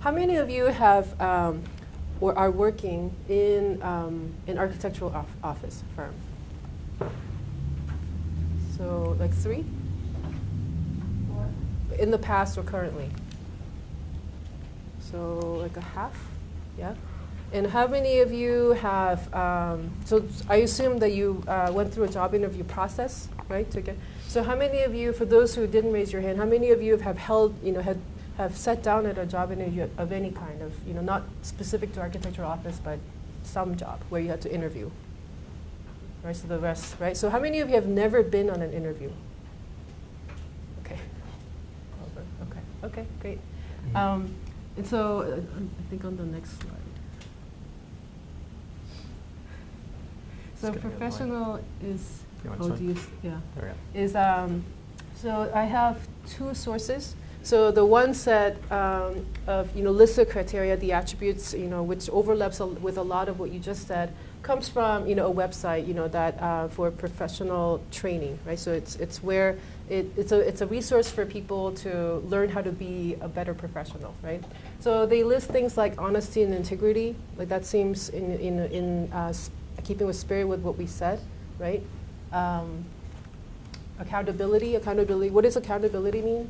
How many of you have or are working in an architectural office firm? So like 3? In the past or currently? So like a half, yeah? And how many of you have, so I assume that you went through a job interview process, right? So how many of you, for those who didn't raise your hand, how many of you have held, have sat down at a job interview of any kind of, not specific to architectural office, but some job where you had to interview? Right, so the rest, right? So how many of you have never been on an interview? Okay. Okay, great. And so I think on the next slide. So professional is, is so I have 2 sources. So the one set of list of criteria, the attributes, which overlaps with a lot of what you just said, comes from a website that for professional training, right? So it's where it's a resource for people to learn how to be a better professional, right? So they list things like honesty and integrity, like that seems in keeping with spirit with what we said, right? Accountability. What does accountability mean?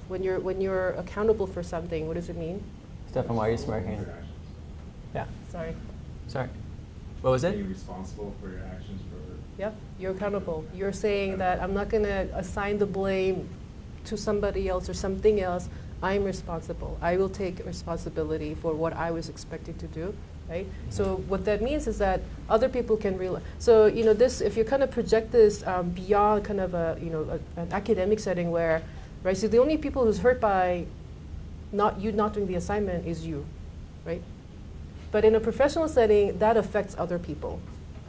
When you're accountable for something, what does it mean? Stefan, why are you smirking? Yeah. Sorry. What was it? Being responsible for your actions. Yep, you're accountable. You're saying that I'm not going to assign the blame to somebody else or something else. I'm responsible. I will take responsibility for what I was expected to do. Right? So what that means is that other people can realize. So this, if you kind of project this beyond kind of an academic setting where, right? So the only people who's hurt by not doing the assignment is you, right? But in a professional setting, that affects other people,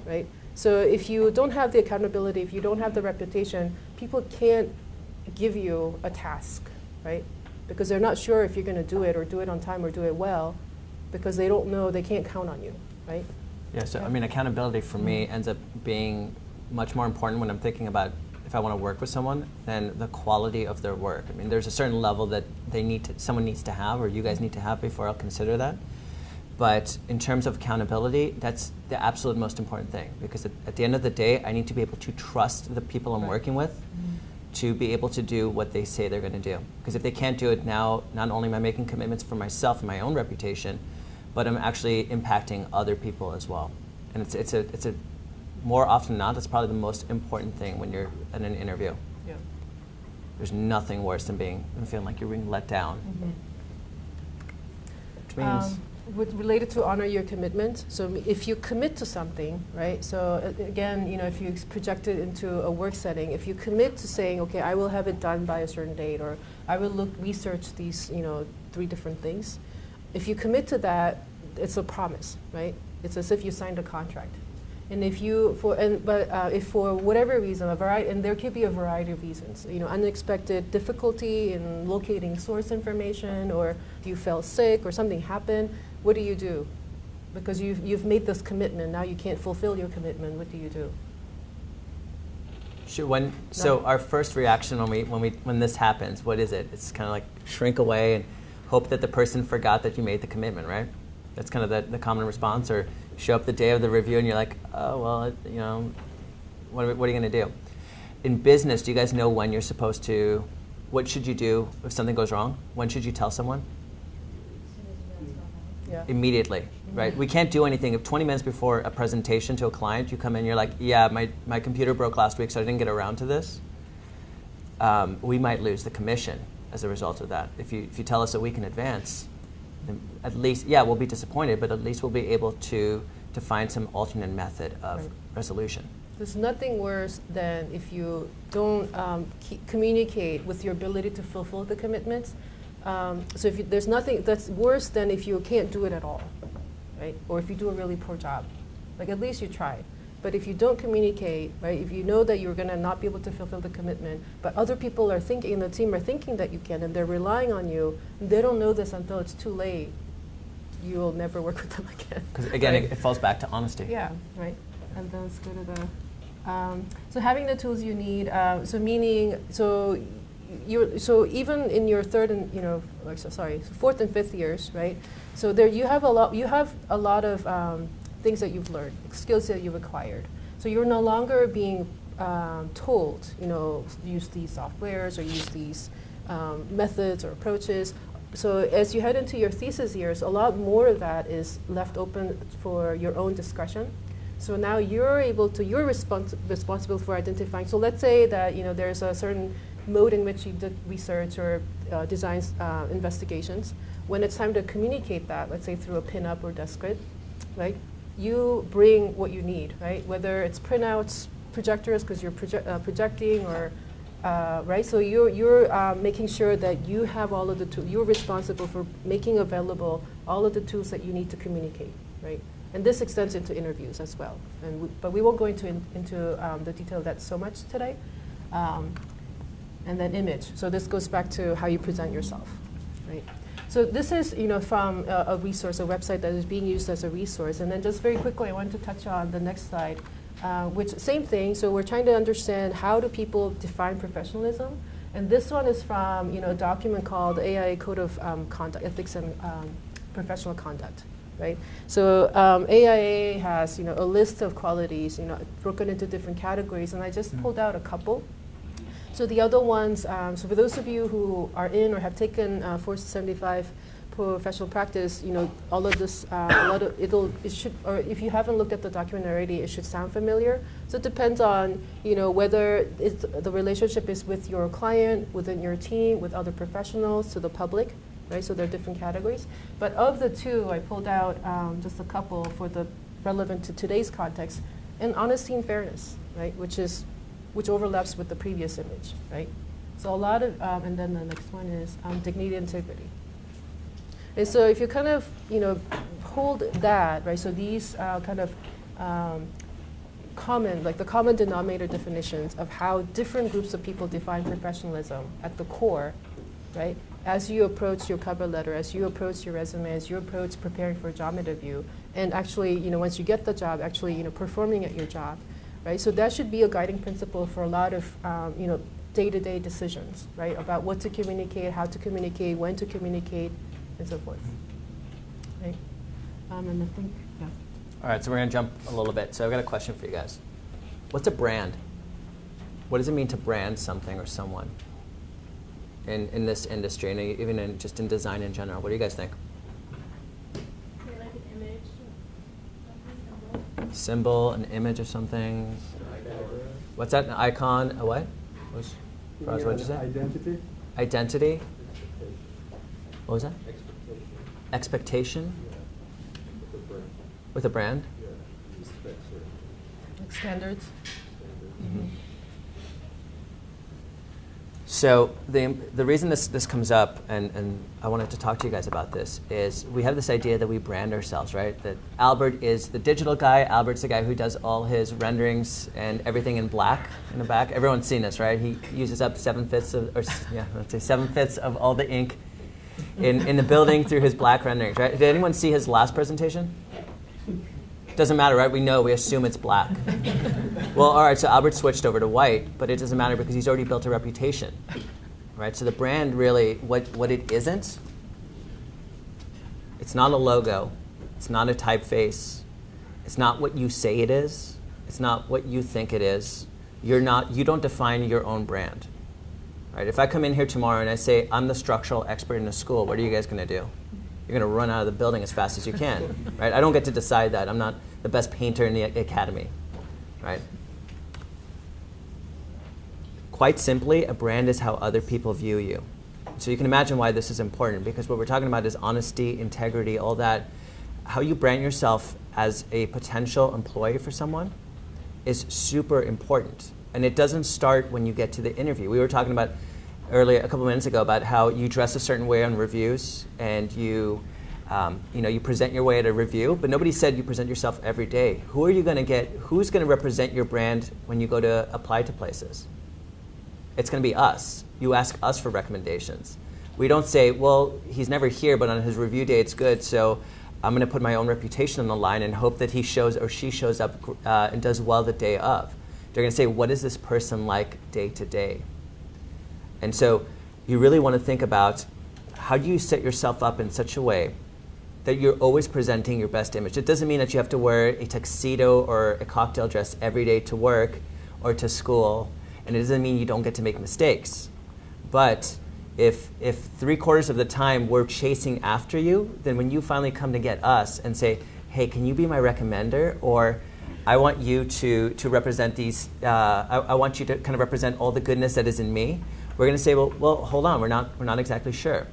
right? So if you don't have the accountability, if you don't have the reputation, people can't give you a task, right? Because they're not sure if you're going to do it or do it on time or do it well, because they don't know, they can't count on you, right? Yeah, so I mean, accountability for me ends up being much more important when I'm thinking about if I want to work with someone than the quality of their work. I mean, there's a certain level that someone needs to have, or you guys need to have before I'll consider that. But in terms of accountability, that's the absolute most important thing, because at the end of the day, I need to be able to trust the people I'm working with to be able to do what they say they're going to do. Because if they can't do it now, not only am I making commitments for myself and my own reputation, but I'm actually impacting other people as well. And it's a more often than not, that's probably the most important thing when you're in an interview. Yeah. There's nothing worse than feeling like you're being let down. Which means related to honor your commitment. So if you commit to something, right? So again, if you project it into a work setting, if you commit to saying, okay, I will have it done by a certain date, or I will research these, 3 different things. If you commit to that, it's a promise, right? It's as if you signed a contract. And if if for whatever reason, and there could be a variety of reasons, unexpected difficulty in locating source information, or you fell sick, or something happened, what do you do? Because you've made this commitment, now you can't fulfill your commitment. What do you do? Sure. So our first reaction when this happens, what is it? It's kind of like shrink away and hope that the person forgot that you made the commitment, right? That's kind of the common response. Or show up the day of the review and you're like, oh, well, what are you going to do? In business, do you guys know when you're supposed to, what should you do if something goes wrong? When should you tell someone? Yeah. Immediately, right? We can't do anything. If 20 minutes before a presentation to a client, you come in, you're like, yeah, my computer broke last week, so I didn't get around to this. We might lose the commission as a result of that. If you tell us a week in advance, then at least, yeah, we'll be disappointed, but at least we'll be able to find some alternate method of resolution. There's nothing worse than if you don't communicate with your ability to fulfill the commitments. So there's nothing that's worse than if you can't do it at all, right? Or if you do a really poor job. Like, at least you tried. But if you don't communicate, right, if you know that you're going to not be able to fulfill the commitment, but other people are thinking, the team are thinking that you can, and they're relying on you, and they don't know this until it's too late, you'll never work with them again. Because again, right? it falls back to honesty. Yeah, right. And let's go to the, so having the tools you need, so so even in your third and fourth and fifth years, right? So there you have a lot of things that you've learned, skills that you've acquired. So you're no longer being told, use these softwares or use these methods or approaches. So as you head into your thesis years, a lot more of that is left open for your own discussion. So now you're responsible for identifying. So let's say that there's a certain mode in which you did research or design investigations. When it's time to communicate that, let's say through a pinup or desk grid, right? You bring what you need, right? Whether it's printouts, projectors, because you're projecting, or right. So you're making sure that you have all of the tools. You're responsible for making available all of the tools that you need to communicate, right? And this extends into interviews as well. But we won't go into the detail of that so much today. And then image. So this goes back to how you present yourself, right? So this is from a resource, a website that is being used as a resource. And then just very quickly, I wanted to touch on the next slide, which same thing. So we're trying to understand how do people define professionalism. And this one is from a document called AIA Code of Conduct, Ethics and Professional Conduct. Right? So AIA has a list of qualities broken into different categories, and I just pulled out a couple. So the other ones, so for those of you who are in or have taken 475 professional practice, all of this, it should, or if you haven't looked at the document already, it should sound familiar. So it depends on whether the relationship is with your client, within your team, with other professionals, to the public. Right, so there are different categories. But of the two, I pulled out just a couple for the relevant to today's context. And honesty and fairness, right, which overlaps with the previous image, right? So a lot of, and then the next one is dignity and integrity. And so if you kind of, hold that, right, so these kind of the common denominator definitions of how different groups of people define professionalism at the core, right? As you approach your cover letter, as you approach your resume, as you approach preparing for a job interview, and actually, once you get the job, actually, performing at your job, right? So that should be a guiding principle for a lot of, day-to-day decisions, right? About what to communicate, how to communicate, when to communicate, and so forth, right? And I think, yeah. All right, so we're going to jump a little bit. So I've got a question for you guys. What's a brand? What does it mean to brand something or someone in this industry, and even in design in general? What do you guys think? Like an image, Symbol, an image of something. What's that? An icon? A what? What did you say? Identity. Identity. What was that? Expectation. With a brand. Like standards. Mm-hmm. So the reason this comes up, and I wanted to talk to you guys about this, is we have this idea that we brand ourselves, right? That Albert is the digital guy. Albert's the guy who does all his renderings and everything in black in the back. Everyone's seen this, right? He uses up 7/5 of all the ink in the building through his black renderings, right? Did anyone see his last presentation? Doesn't matter, right? We assume it's black. Well, all right, so Albert switched over to white, but it doesn't matter because he's already built a reputation, right? So the brand really, what it isn't, it's not a logo, it's not a typeface, it's not what you say it is, it's not what you think it is. You don't define your own brand, right? If I come in here tomorrow and I say, I'm the structural expert in the school, what are you guys going to do? You're going to run out of the building as fast as you can, right? I don't get to decide that. I'm not the best painter in the academy, right? Quite simply, a brand is how other people view you. So you can imagine why this is important, because what we're talking about is honesty, integrity, all that. How you brand yourself as a potential employee for someone is super important. And it doesn't start when you get to the interview. We were talking about earlier, a couple minutes ago, about how you dress a certain way on reviews, and you present your way at a review, but nobody said you present yourself every day. Who are you going to get? Who's going to represent your brand when you go to apply to places? It's going to be us. You ask us for recommendations. We don't say, well, he's never here, but on his review day it's good, so I'm going to put my own reputation on the line and hope that he shows or she shows up and does well the day of. They're going to say, what is this person like day to day? And so you really want to think about how do you set yourself up in such a way that you're always presenting your best image. It doesn't mean that you have to wear a tuxedo or a cocktail dress every day to work or to school, and it doesn't mean you don't get to make mistakes. But if 3/4 of the time we're chasing after you, then when you finally come to get us and say, hey, can you be my recommender? Or I want you to represent these, I want you to kind of represent all the goodness that is in me, we're going to say, well, hold on, we're not exactly sure.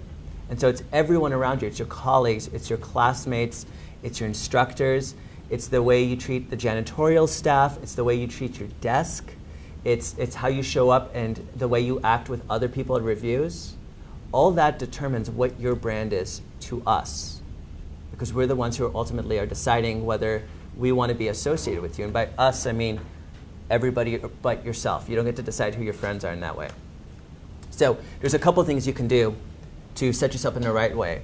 And so it's everyone around you. It's your colleagues, it's your classmates, it's your instructors, it's the way you treat the janitorial staff, it's the way you treat your desk, it's how you show up and the way you act with other people at reviews. All that determines what your brand is to us, because we're the ones who ultimately are deciding whether we want to be associated with you. And by us, I mean everybody but yourself. You don't get to decide who your friends are in that way. So there's a couple things you can do to set yourself in the right way.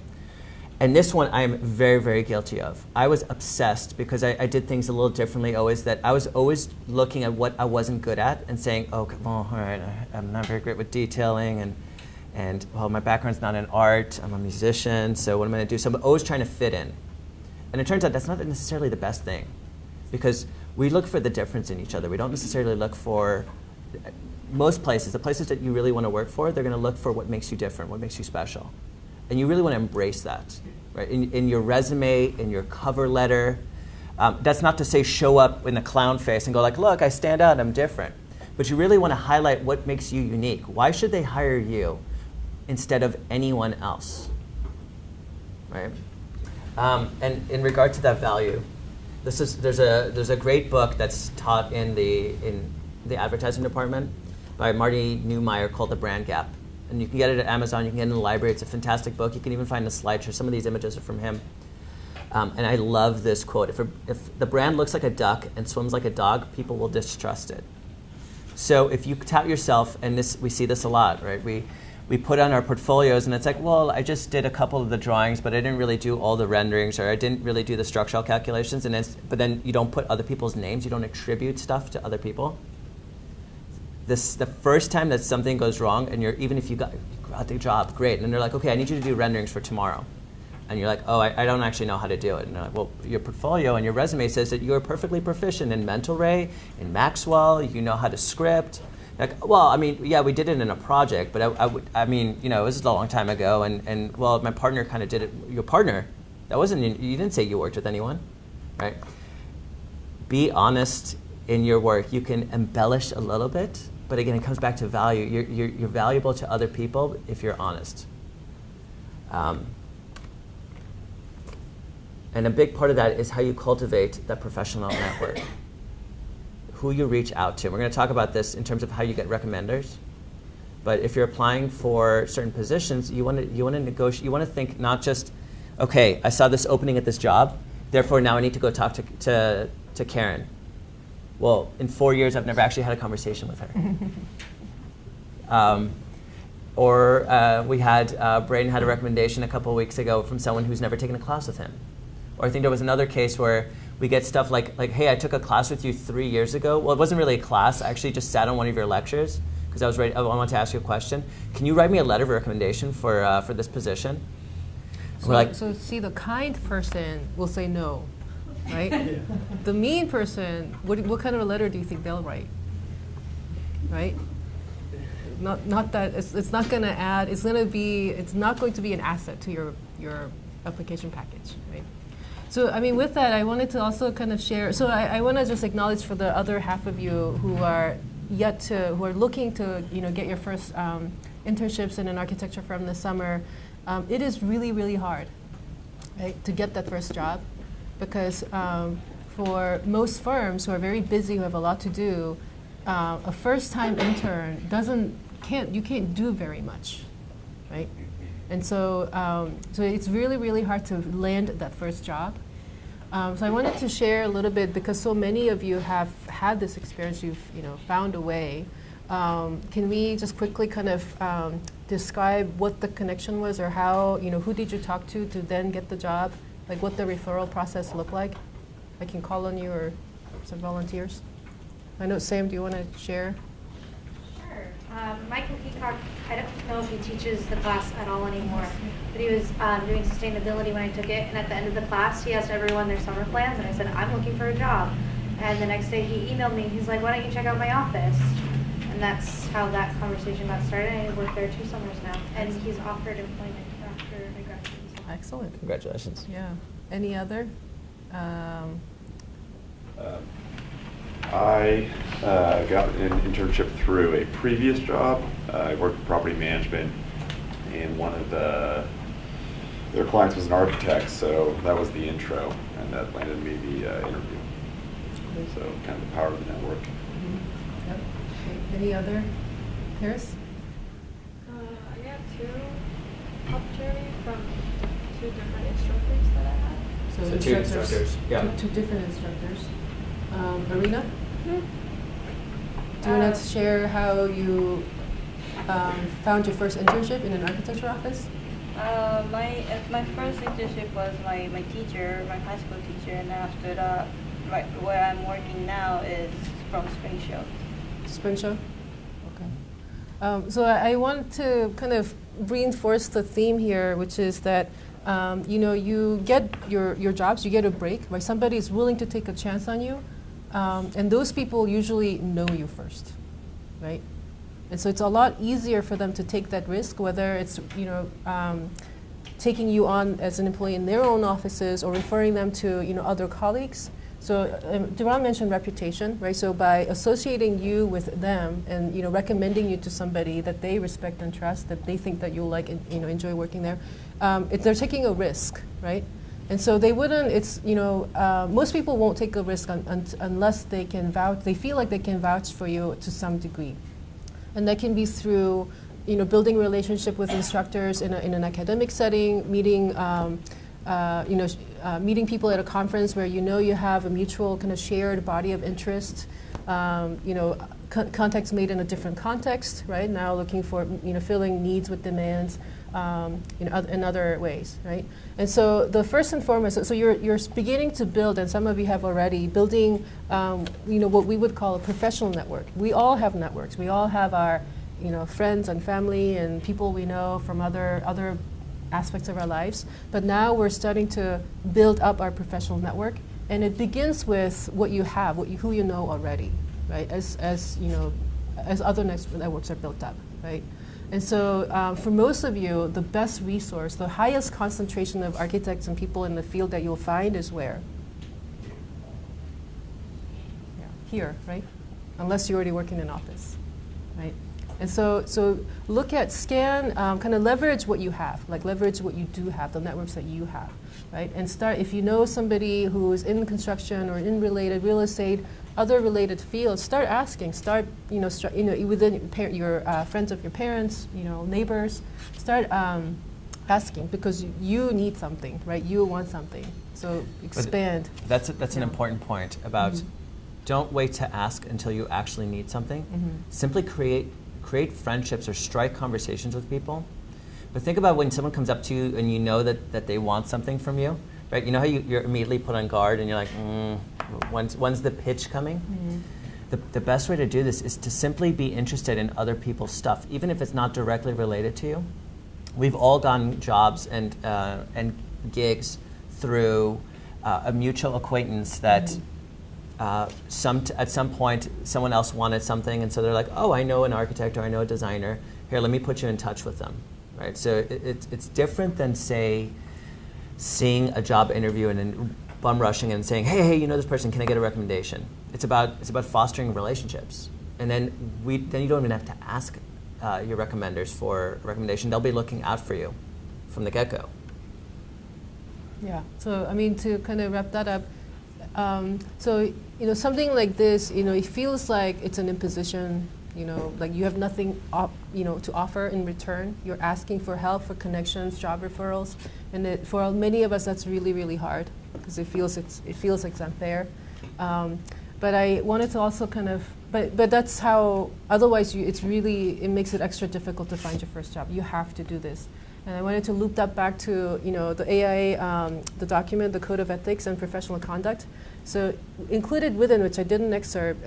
And this one I am very, very guilty of. I was obsessed because I did things a little differently always, that I was always looking at what I wasn't good at and saying, oh, well, all right, I'm not very great with detailing, and well, my background's not in art, I'm a musician, so what am I going to do? So I'm always trying to fit in. And it turns out that's not necessarily the best thing, because we look for the difference in each other. We don't necessarily look for, most places, the places that you really want to work for, they're going to look for what makes you different, what makes you special. And you really want to embrace that, right? In your resume, in your cover letter. That's not to say show up in a clown face and go like, look, I stand out, I'm different. But you really want to highlight what makes you unique. Why should they hire you instead of anyone else, right? And in regard to that value, there's a great book that's taught in the advertising department by Marty Neumeyer called The Brand Gap. And you can get it at Amazon, you can get it in the library. It's a fantastic book. You can even find a slideshow. Some of these images are from him. And I love this quote. If the brand looks like a duck and swims like a dog, people will distrust it. So if you tout yourself, and we see this a lot, right? We put on our portfolios, and it's like, well, I just did a couple of the drawings, but I didn't really do all the renderings, or I didn't really do the structural calculations. But then you don't put other people's names. You don't attribute stuff to other people. The first time that something goes wrong, and even if you got the job, great, and they're like, okay, I need you to do renderings for tomorrow. And you're like, oh, I don't actually know how to do it. And they're like, well, your portfolio and your resume says that you're perfectly proficient in Mental Ray, in Maxwell, you know how to script. Like, well, I mean, yeah, we did it in a project, but I mean, you know, it was a long time ago, and well, my partner kind of did it. Your partner, you didn't say you worked with anyone, right? Be honest in your work. You can embellish a little bit, but again, it comes back to value. You're valuable to other people if you're honest. And a big part of that is how you cultivate that professional network, who you reach out to. We're going to talk about this in terms of how you get recommenders. But if you're applying for certain positions, you want to negotiate. You want to think not just, okay, I saw this opening at this job, therefore now I need to go talk to Karen. Well, in 4 years, I've never actually had a conversation with her. We had, Braden had a recommendation a couple of weeks ago from someone who's never taken a class with him. Or I think there was another case where we get stuff like, hey, I took a class with you 3 years ago. Well, it wasn't really a class. I actually just sat on one of your lectures because I wanted to ask you a question. Can you write me a letter of recommendation for this position? So see, the kind person will say no. Right? The mean person, what kind of a letter do you think they'll write? Right? Not that it's not going to add. It's not going to be an asset to your application package, right? So I mean, with that, I wanted to also kind of share. So I want to just acknowledge for the other half of you who are looking to get your first internships in an architecture firm this summer. It is really, really hard, right, to get that first job. Because for most firms who are very busy, who have a lot to do, a first-time intern you can't do very much, right? And so it's really, really hard to land that first job. So I wanted to share a little bit, because so many of you have had this experience. You've found a way. Can we just quickly kind of describe what the connection was, or how who did you talk to then get the job? Like what the referral process looked like? I can call on you or some volunteers. I know, Sam, do you want to share? Sure. Michael Peacock, I don't know if he teaches the class at all anymore, but he was doing sustainability when I took it, and at the end of the class, he asked everyone their summer plans, and I said, I'm looking for a job. And the next day he emailed me, he's like, why don't you check out my office? And that's how that conversation got started, and I worked there 2 summers now, and he's offered employment after I graduated. Excellent. Congratulations. Yeah. Any other? I got an internship through a previous job. I worked in property management, and one of their clients was an architect, so that was the intro, and that landed me the interview. So kind of the power of the network. Mm-hmm. Yep. Any other? Paris? I got 2 opportunities from 2 different instructors that I had. So 2 instructors. Yeah. Two different instructors. Arena? Do you want to share how you found your first internship in an architecture office? My first internship was my teacher, my high school teacher, and after that, where I'm working now is from Spring Show. Spring Show? Okay. So I want to kind of reinforce the theme here, which is that you get your jobs, you get a break, right? Somebody is willing to take a chance on you, and those people usually know you first, right? And so it's a lot easier for them to take that risk, whether it's taking you on as an employee in their own offices or referring them to other colleagues. So Doron mentioned reputation, right? So by associating you with them and recommending you to somebody that they respect and trust, that they think that you'll like and enjoy working there, they're taking a risk, right? And so they wouldn't. It's most people won't take a risk unless they can vouch. They feel like they can vouch for you to some degree, and that can be through building a relationship with instructors in an academic setting, meeting. Meeting people at a conference where you have a mutual kind of shared body of interest, contacts made in a different context, right? Now looking for, filling needs with demands, in other ways, right? And so the first and foremost, so you're beginning to build, and some of you have already, building, what we would call a professional network. We all have networks. We all have our, friends and family and people we know from other aspects of our lives, but now we're starting to build up our professional network, and it begins with what you have, who you know already, right? As other networks are built up, right? And so for most of you, the best resource, the highest concentration of architects and people in the field that you'll find is where? Yeah, here, right? Unless you already work in an office, right? And so look at, scan, kind of leverage what you have, like leverage what you do have, the networks that you have, right? And start, if you know somebody who is in construction or in related real estate, other related fields, start asking, within your friends of your parents, neighbors, start asking, because you need something, right? You want something, so expand. That's an important point about don't wait to ask until you actually need something. Simply create friendships or strike conversations with people. But think about when someone comes up to you and you know that they want something from you, right? You know how you're immediately put on guard and you're like, when's the pitch coming? The best way to do this is to simply be interested in other people's stuff, even if it's not directly related to you. We've all gotten jobs and gigs through a mutual acquaintance that at some point someone else wanted something, and so they're like, oh, I know an architect or I know a designer. Here, let me put you in touch with them, right? So it's different than, say, seeing a job interview and then bum rushing and saying, hey, you know this person, can I get a recommendation? It's about fostering relationships, and then you don't even have to ask your recommenders for a recommendation. They'll be looking out for you from the get-go. Yeah. So to kind of wrap that up. Something like this, it feels like it's an imposition, like you have nothing, to offer in return. You're asking for help, for connections, job referrals, and for many of us, that's really, really hard because it feels like it's unfair. But I wanted to also but that's how. Otherwise, it makes it extra difficult to find your first job. You have to do this. And I wanted to loop that back to, the AIA, the document, the Code of Ethics and Professional Conduct. So included within, which I didn't excerpt,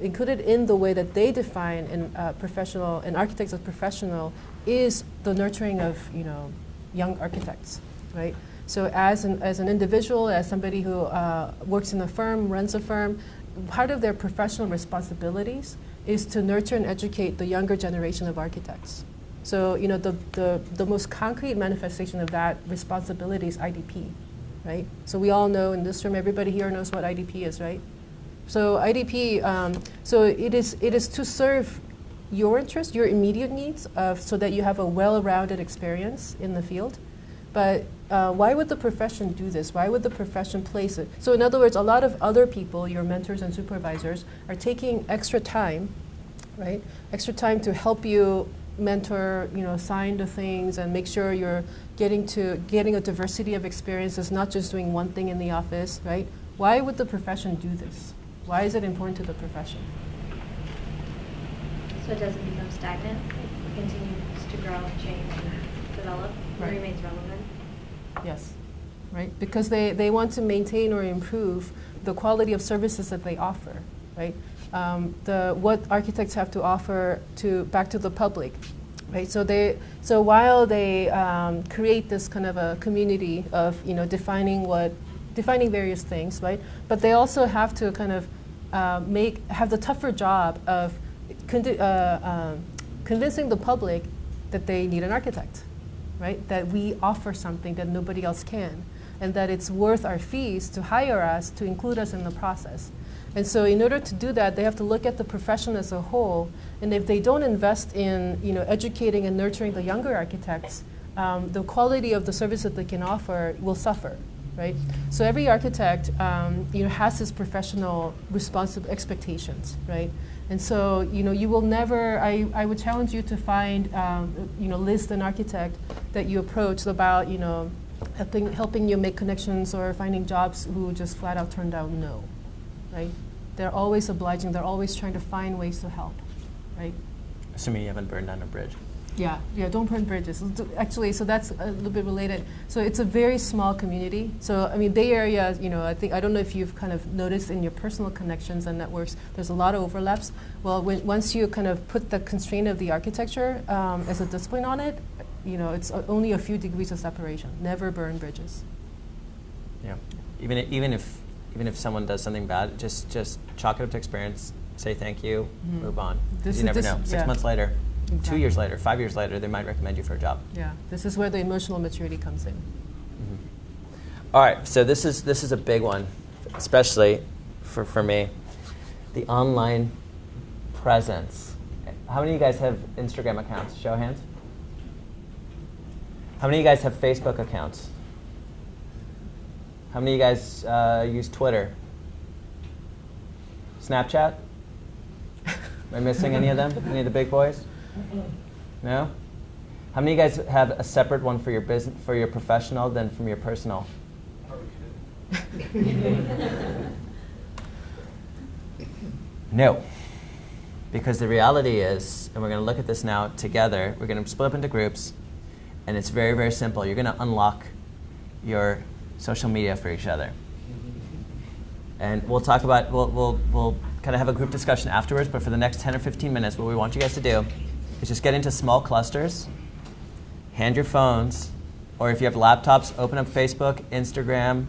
included in the way that they define an architect as professional is the nurturing of, young architects, right? So as an individual, as somebody who works in a firm, runs a firm, part of their professional responsibilities is to nurture and educate the younger generation of architects. So, the most concrete manifestation of that responsibility is IDP, right? So we all know in this room, everybody here knows what IDP is, right? So IDP, so it is to serve your interests, your immediate needs, so that you have a well-rounded experience in the field. But why would the profession do this? Why would the profession place it? So in other words, a lot of other people, your mentors and supervisors, are taking extra time, right? Extra time to help you mentor, assign the things and make sure you're getting a diversity of experiences, not just doing one thing in the office, right? Why would the profession do this? Why is it important to the profession? So it doesn't become stagnant, it continues to grow and change and develop, Right. and remains relevant. Yes, right? Because they want to maintain or improve the quality of services that they offer, right? What architects have to offer back to the public, right? So while they create this kind of a community of defining various things, right? But they also have to kind of have the tougher job of convincing the public that they need an architect, right? That we offer something that nobody else can, and that it's worth our fees to hire us, to include us in the process. And so in order to do that, they have to look at the profession as a whole, and if they don't invest in educating and nurturing the younger architects, the quality of the service that they can offer will suffer, right? So every architect has his professional expectations, right? And so, you will never, I would challenge you to find, list an architect that you approach about, helping you make connections or finding jobs who just flat out turn down no, right? They're always obliging, they're always trying to find ways to help, right? Assuming you haven't burned down a bridge. Yeah, don't burn bridges. Actually, so that's a little bit related. So it's a very small community. So Bay Area, I don't know if you've kind of noticed in your personal connections and networks, there's a lot of overlaps. Well, once you kind of put the constraint of the architecture as a discipline on it, it's only a few degrees of separation. Never burn bridges. Yeah, even if someone does something bad, just chalk it up to experience. Say thank you, move on. You never know. 6 months later. Exactly. 2 years later, 5 years later, they might recommend you for a job. Yeah, this is where the emotional maturity comes in. All right, so this is a big one, especially for me. The online presence. How many of you guys have Instagram accounts? Show of hands. How many of you guys have Facebook accounts? How many of you guys use Twitter? Snapchat? Am I missing any of them? Any of the big boys? No? How many of you guys have a separate one for your business, for your professional than from your personal? No. Because the reality is, and we're going to look at this now together, we're going to split up into groups, and it's very, very simple. You're going to unlock your social media for each other. And we'll talk about, we'll kind of have a group discussion afterwards, but for the next 10 or 15 minutes, what we want you guys to do is just get into small clusters, hand your phones, or if you have laptops, open up Facebook, Instagram,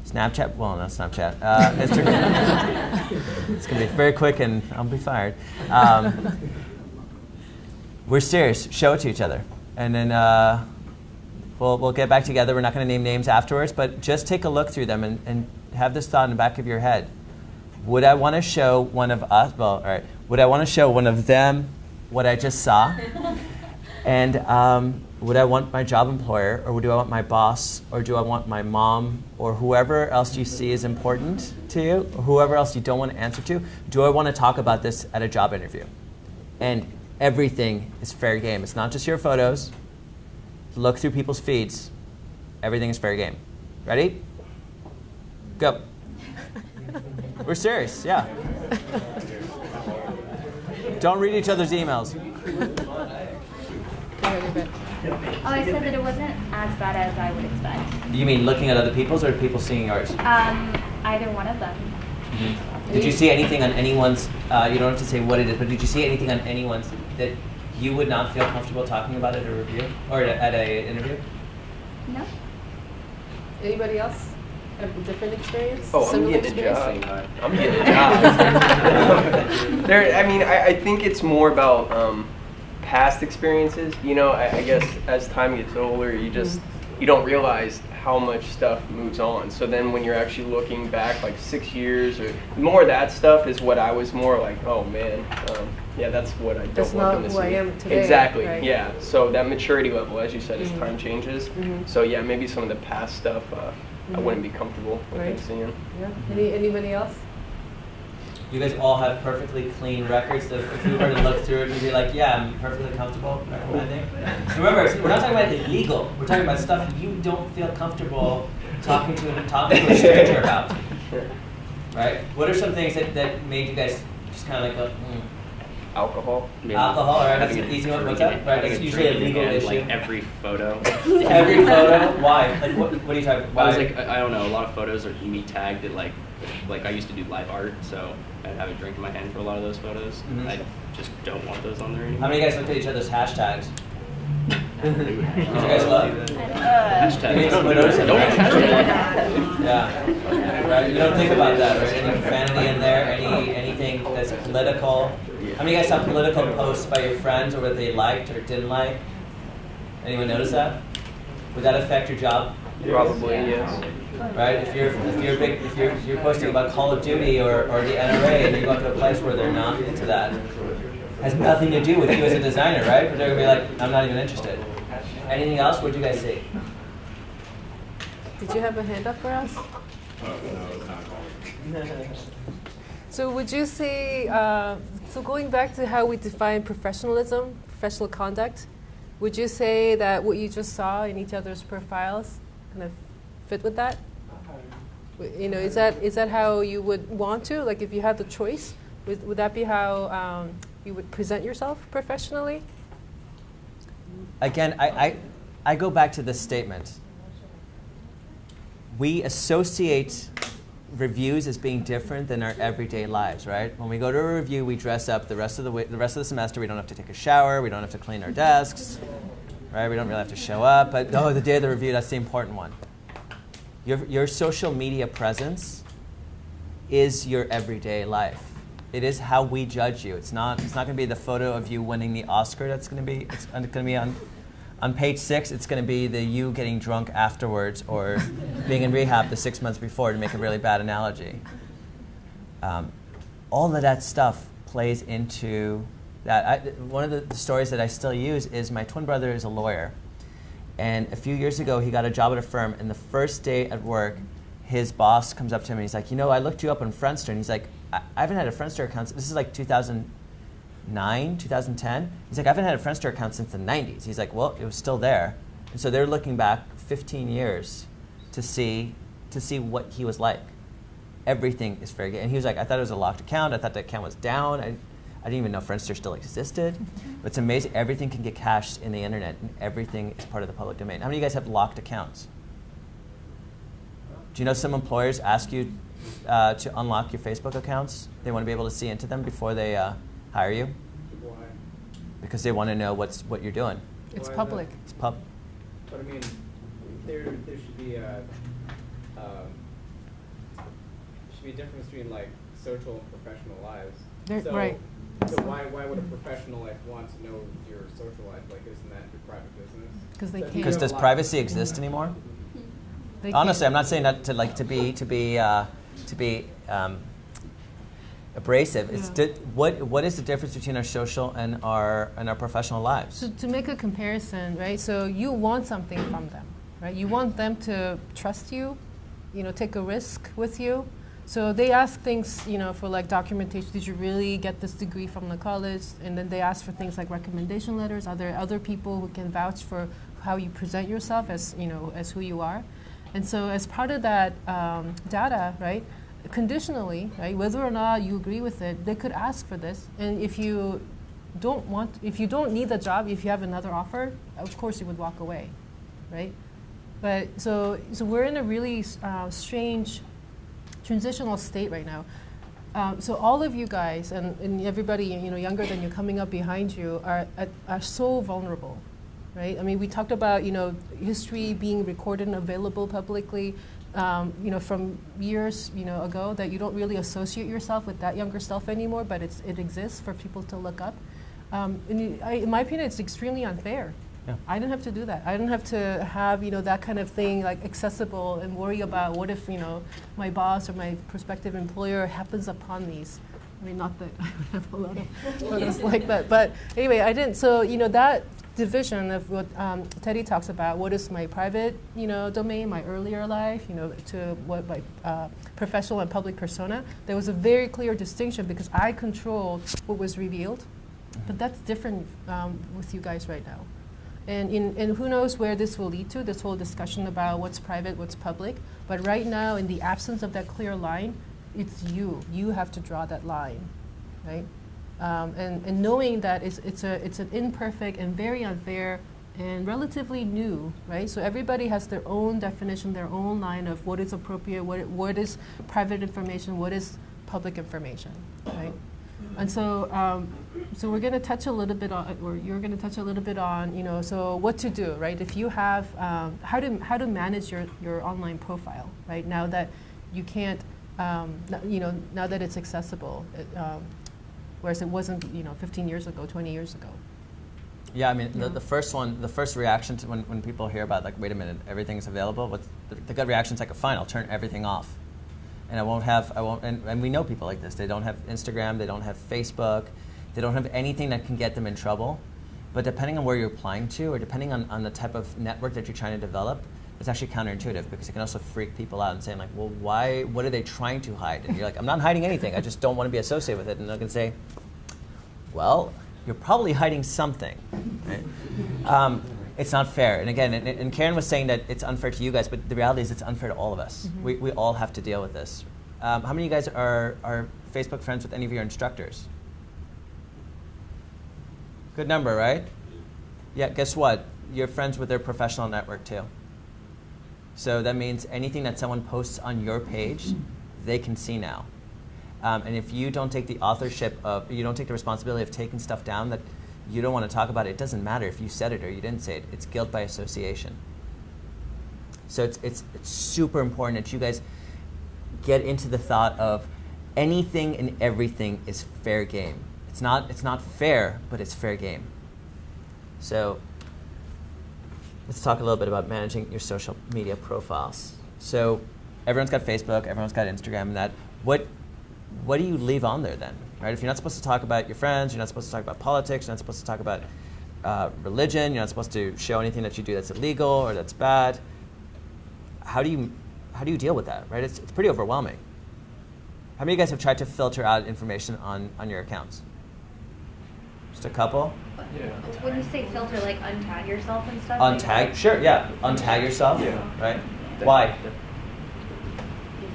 Snapchat, well, not Snapchat, Instagram. It's going to be very quick and I'll be fired. We're serious. Show it to each other. And then we'll get back together. We're not going to name names afterwards, but just take a look through them and have this thought in the back of your head. Would I want to show one of us, well, all right, would I want to show one of them what I just saw? And would I want my job employer, or do I want my boss, or do I want my mom, or whoever else you see is important to you, or whoever else you don't want to answer to? Do I want to talk about this at a job interview? And everything is fair game. It's not just your photos. Look through people's feeds. Everything is fair game. Ready? Go. We're serious, yeah. Don't read each other's emails. ahead, Yvette. Oh, I said that it wasn't as bad as I would expect. You mean looking at other people's or people seeing yours? Either one of them. Did you see anything on anyone's, you don't have to say what it is, but did you see anything on anyone's that you would not feel comfortable talking about at a review or at an interview? No. Anybody else have a different experience? Oh, I'm Similar getting a experience? job. I'm getting a job. I mean, I think it's more about past experiences. You know, I guess as time gets older, you don't realize how much stuff moves on. So then when you're actually looking back like 6 years or more of that stuff is what I was more like, oh man, yeah, that's what I That's don't want not them to who see. I am today, Exactly, right? yeah. So that maturity level, as you said, as time changes. So yeah, maybe some of the past stuff I wouldn't be comfortable with them Right. seeing. Yeah. Anybody else? You guys all have perfectly clean records that if we were to look through it, we'd be like, yeah, I'm perfectly comfortable recommending. Remember, we're not talking about illegal. We're talking about stuff you don't feel comfortable talking to a stranger about. Right? What are some things that made you guys just kind of like go, Alcohol. Alcohol, all right, that's an easy one. What's up? Right, it's usually a legal issue. Like every photo. Every photo? Why? Like, what are you talking about? I was like, I don't know, a lot of photos are me tagged at like I used to do live art, so I'd have a drink in my hand for a lot of those photos. I just don't want those on there anymore. How many of you guys looked at each other's hashtags? Did you guys look? Hashtag. Yeah. Right. You don't think about that, right? Any profanity in there? Anything that's political? How many of you guys saw political posts by your friends or what they liked or didn't like? Anyone notice that? Would that affect your job? Probably, yes. Right? If you're posting about Call of Duty or the NRA and you go to a place where they're not into that, has nothing to do with you as a designer, right? But they're gonna be like, I'm not even interested. Anything else? What'd you guys see? Did you have a hand up for us? So would you say, so going back to how we define professionalism, professional conduct, would you say that what you just saw in each other's profiles kind of fit with that? You know, is that how you would want to? Like if you had the choice, would that be how you would present yourself professionally? Again, I go back to this statement. We associate reviews as being different than our everyday lives, right? When we go to a review, we dress up the rest of the semester. We don't have to take a shower. We don't have to clean our desks, right? We don't really have to show up. But the day of the review, that's the important one. Your social media presence is your everyday life. It is how we judge you. It's not going to be the photo of you winning the Oscar. It's going to be on page 6. It's going to be the you getting drunk afterwards or being in rehab the 6 months before, to make a really bad analogy. All of that stuff plays into that. One of the stories that I still use is my twin brother is a lawyer, and a few years ago he got a job at a firm, and the first day at work, his boss comes up to him and he's like, you know, I looked you up on Friendster, and he's like, I haven't had a Friendster account. This is like 2009, 2010. He's like, I haven't had a Friendster account since the 90s. He's like, well, it was still there. And so they're looking back 15 years to see what he was like. Everything is fair game. And he was like, I thought it was a locked account. I thought the account was down. I didn't even know Friendster still existed. But it's amazing. Everything can get cached in the internet, and everything is part of the public domain. How many of you guys have locked accounts? Do you know some employers ask you to unlock your Facebook accounts? They want to be able to see into them before they hire you? Why? Because they want to know what you're doing. It's Why public. It's But I mean, there should be a difference between like social and professional lives. Right. So why would a professional life want to know your social life? Like, isn't that your private business? Because they So if can't. you Because have does a lot- privacy exist anymore? They Honestly, can't. I'm not saying that to be abrasive. It's what is the difference between our social and our professional lives? So to make a comparison, right? So you want something from them, right? You want them to trust you, take a risk with you. So they ask things, for like documentation. Did you really get this degree from the college? And then they ask for things like recommendation letters. Are there other people who can vouch for how you present yourself as who you are? And so as part of that data, right, conditionally, right, whether or not you agree with it, they could ask for this. And if you if you don't need the job, if you have another offer, of course you would walk away, right? But so we're in a really strange transitional state right now. So all of you guys and everybody younger than you coming up behind you are so vulnerable, right? I mean, we talked about history being recorded and available publicly, from years ago, that you don't really associate yourself with that younger self anymore, but it exists for people to look up. In my opinion, it's extremely unfair. Yeah. I didn't have to do that. I didn't have to have that kind of thing like accessible and worry about what if my boss or my prospective employer happens upon these. I mean, not that I would have a lot of photos like that, but anyway, I didn't. So that division of what Teddy talks about, what is my private domain, my earlier life, to what my professional and public persona. There was a very clear distinction because I controlled what was revealed, but that's different with you guys right now. And who knows where this will lead to, this whole discussion about what's private, what's public. But right now, in the absence of that clear line, it's you. You have to draw that line, right? And knowing that it's an imperfect and very unfair and relatively new, right? So everybody has their own definition, their own line of what is appropriate, what is private information, what is public information, right? And so, so we're going to touch a little bit on, or you're going to touch a little bit on, so what to do, right? If you have, how to manage your online profile, right? Now that you can't, now that it's accessible, whereas it wasn't, 15 years ago, 20 years ago. Yeah, I mean, the first reaction to when people hear about, like, wait a minute, everything's available, the gut reaction is like, fine, I'll turn everything off. And and we know people like this. They don't have Instagram, they don't have Facebook, they don't have anything that can get them in trouble. But depending on where you're applying to, or depending on the type of network that you're trying to develop, it's actually counterintuitive because it can also freak people out and saying like, well, what are they trying to hide? And you're like, I'm not hiding anything, I just don't want to be associated with it. And they're going to say, well, you're probably hiding something, right? It's not fair. And again, and Karen was saying that it's unfair to you guys, but the reality is it's unfair to all of us. Mm-hmm. We all have to deal with this. How many of you guys are Facebook friends with any of your instructors? Good number, right? Yeah, guess what? You're friends with their professional network too. So that means anything that someone posts on your page, they can see now. And if you don't take the you don't take the responsibility of taking stuff down that you don't want to talk about, it doesn't matter if you said it or you didn't say it. It's guilt by association. So it's super important that you guys get into the thought of anything and everything is fair game. It's not fair, but it's fair game. So let's talk a little bit about managing your social media profiles. So everyone's got Facebook, everyone's got Instagram, and that. What do you leave on there then? Right? If you're not supposed to talk about your friends, you're not supposed to talk about politics, you're not supposed to talk about religion, you're not supposed to show anything that you do that's illegal or that's bad. How do you deal with that? Right? It's pretty overwhelming. How many of you guys have tried to filter out information on your accounts? Just a couple? Yeah. When you say filter, like untag yourself and stuff? Untag, sure, yeah. Untag yourself, right? Why?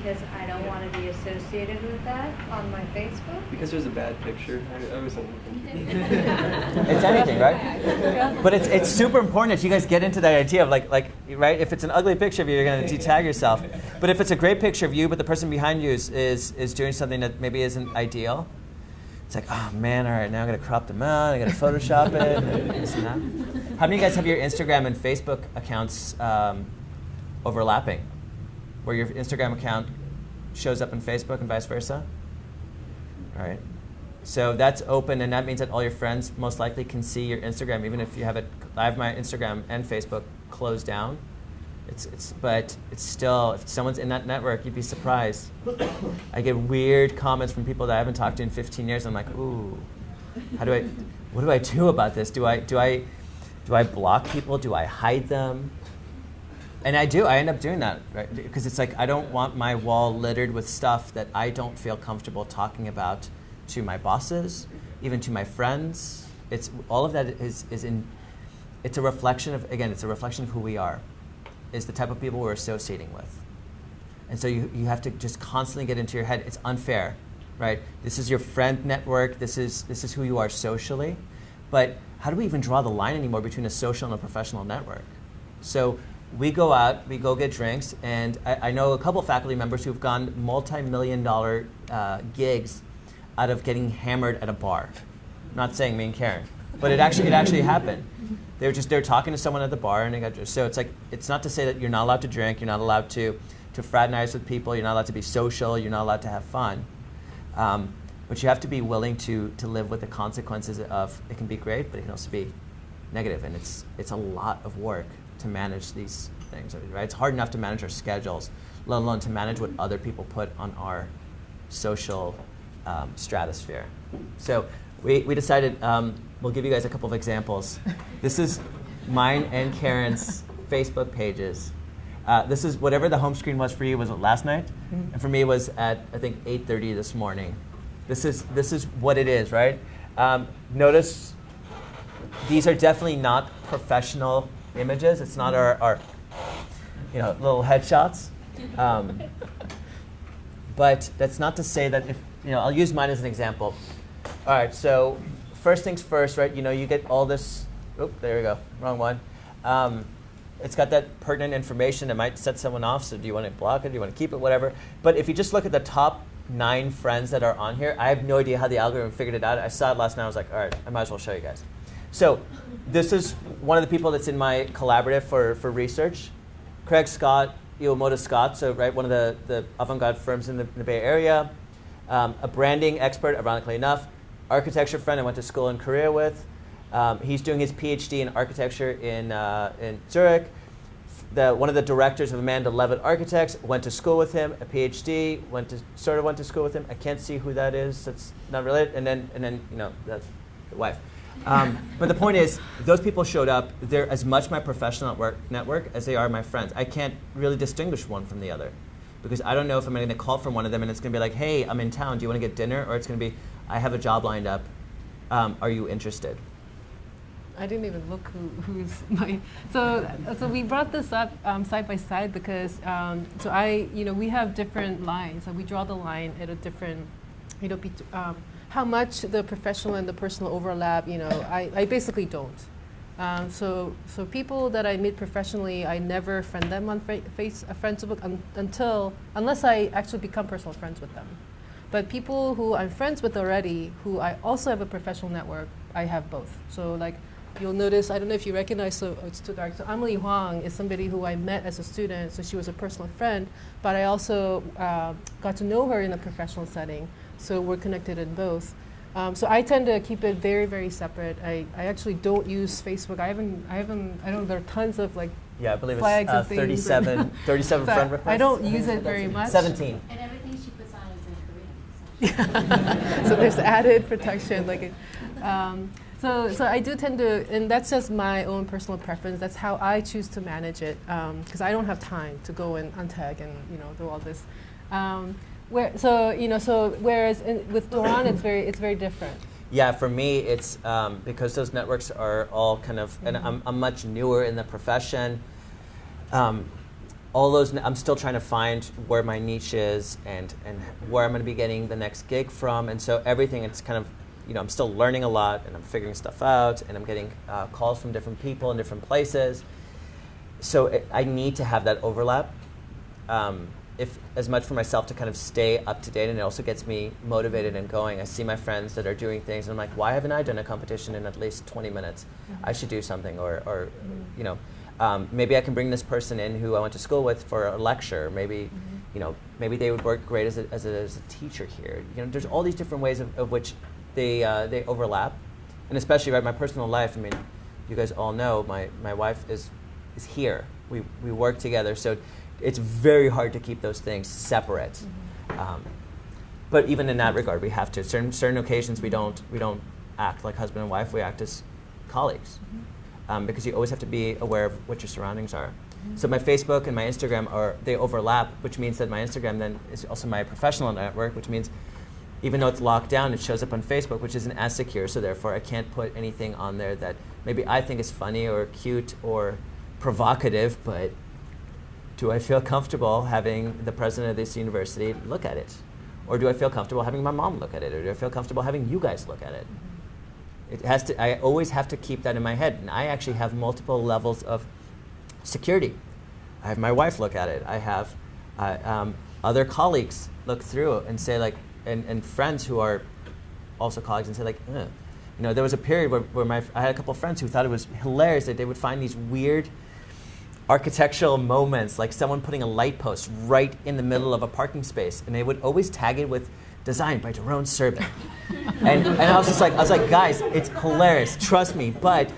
Because I don't want to be associated with that on my Facebook. Because there's a bad picture. I wasn't looking. It's anything, right? But it's super important that you guys get into that idea of like right? If it's an ugly picture of you, you're going to detag yourself. But if it's a great picture of you, but the person behind you is doing something that maybe isn't ideal, it's like, oh man, all right, now I'm going to crop them out, I got to Photoshop it, and this and that. How many of you guys have your Instagram and Facebook accounts overlapping? Where your Instagram account shows up in Facebook and vice versa? All right. So that's open, and that means that all your friends most likely can see your Instagram, even if you have it. I have my Instagram and Facebook closed down. But it's still, if someone's in that network, you'd be surprised. I get weird comments from people that I haven't talked to in 15 years. I'm like, ooh, what do I do about this? Do I block people? Do I hide them? And I end up doing that, right? Because it's like I don't want my wall littered with stuff that I don't feel comfortable talking about to my bosses, even to my friends. It's all of that it's a reflection of, again, it's a reflection of who we are, is the type of people we're associating with. And so you have to just constantly get into your head, it's unfair, right? This is your friend network, this is who you are socially. But how do we even draw the line anymore between a social and a professional network? So we go out, we go get drinks, and I know a couple faculty members who've gone multi-million-dollar gigs out of getting hammered at a bar. I'm not saying me and Karen, but it actually happened. They're talking to someone at the bar, and it's not to say that you're not allowed to drink, you're not allowed to fraternize with people, you're not allowed to be social, you're not allowed to have fun. But you have to be willing to live with the consequences of it can be great, but it can also be negative, and it's a lot of work to manage these things. Right? It's hard enough to manage our schedules, let alone to manage what other people put on our social stratosphere. So we decided we'll give you guys a couple of examples. This is mine and Karen's Facebook pages. This is whatever the home screen was for you was last night, and for me it was at I think 8:30 this morning. This is what it is, right? Notice these are definitely not professional images. It's not our little headshots. But that's not to say that if I'll use mine as an example. All right, so first things first, right? You get all this. Oop, there we go. Wrong one. It's got that pertinent information that might set someone off. So do you want to block it? Do you want to keep it? Whatever. But if you just look at the top 9 friends that are on here, I have no idea how the algorithm figured it out. I saw it last night. I was like, all right, I might as well show you guys. So this is one of the people that's in my collaborative for research. Craig Scott, Iwamoto Scott, so right, one of the avant-garde firms in the Bay Area. A branding expert, ironically enough. Architecture friend I went to school in Korea with. He's doing his PhD in architecture in Zurich. One of the directors of Amanda Levitt Architects went to school with him, a PhD, went to school with him. I can't see who that is. That's not related. And then that's the wife. But the point is, those people showed up. They're as much my professional network as they are my friends. I can't really distinguish one from the other because I don't know if I'm going to call from one of them and it's going to be like, hey, I'm in town. Do you want to get dinner? Or it's going to be, I have a job lined up. Are you interested? I didn't even look who's my. So we brought this up side by side because we have different lines. So we draw the line at a different, how much the professional and the personal overlap. I basically don't. So people that I meet professionally, I never friend them on Facebook unless I actually become personal friends with them. But people who I'm friends with already, who I also have a professional network, I have both. So you'll notice, I don't know if you recognize, so it's too dark. So Amelie Huang is somebody who I met as a student, so she was a personal friend, but I also got to know her in a professional setting, so we're connected in both. So I tend to keep it very, very separate. I actually don't use Facebook. I don't, there are tons of yeah, I believe flags it's 37 so friend requests. I don't use it very much. 17. And everything she puts on is in Korean. So there's added protection. So I do tend to, and that's just my own personal preference. That's how I choose to manage it, because I don't have time to go and untag and do all this. Whereas with Doron, it's very different. Yeah, for me, it's because those networks are all kind of, and I'm much newer in the profession. All those, I'm still trying to find where my niche is and where I'm going to be getting the next gig from, and so everything, it's kind of, I'm still learning a lot, and I'm figuring stuff out, and I'm getting calls from different people in different places. So I need to have that overlap, if as much for myself to kind of stay up to date, and it also gets me motivated and going. I see my friends that are doing things, and I'm like, why haven't I done a competition in at least 20 minutes? I should do something, or maybe I can bring this person in who I went to school with for a lecture. Maybe, maybe they would work great as a teacher here. There's all these different ways of which they overlap, and especially my personal life. I mean, you guys all know my wife is here. We work together, so it's very hard to keep those things separate. But even in that regard, we have to. Certain occasions, we don't act like husband and wife. We act as colleagues, because you always have to be aware of what your surroundings are. So my Facebook and my Instagram they overlap, which means that my Instagram then is also my professional network, which means even though it's locked down, it shows up on Facebook, which isn't as secure, so therefore I can't put anything on there that maybe I think is funny or cute or provocative, but do I feel comfortable having the president of this university look at it? Or do I feel comfortable having my mom look at it? Or do I feel comfortable having you guys look at it? It has to. I always have to keep that in my head, and I actually have multiple levels of security. I have my wife look at it. I have other colleagues look through it and say like, and friends who are also colleagues and say like, ugh. You know, there was a period where I had a couple of friends who thought it was hilarious that they would find these weird architectural moments, like someone putting a light post right in the middle of a parking space, and they would always tag it with "designed by Doron Serban." and I was like, guys, it's hilarious, trust me, but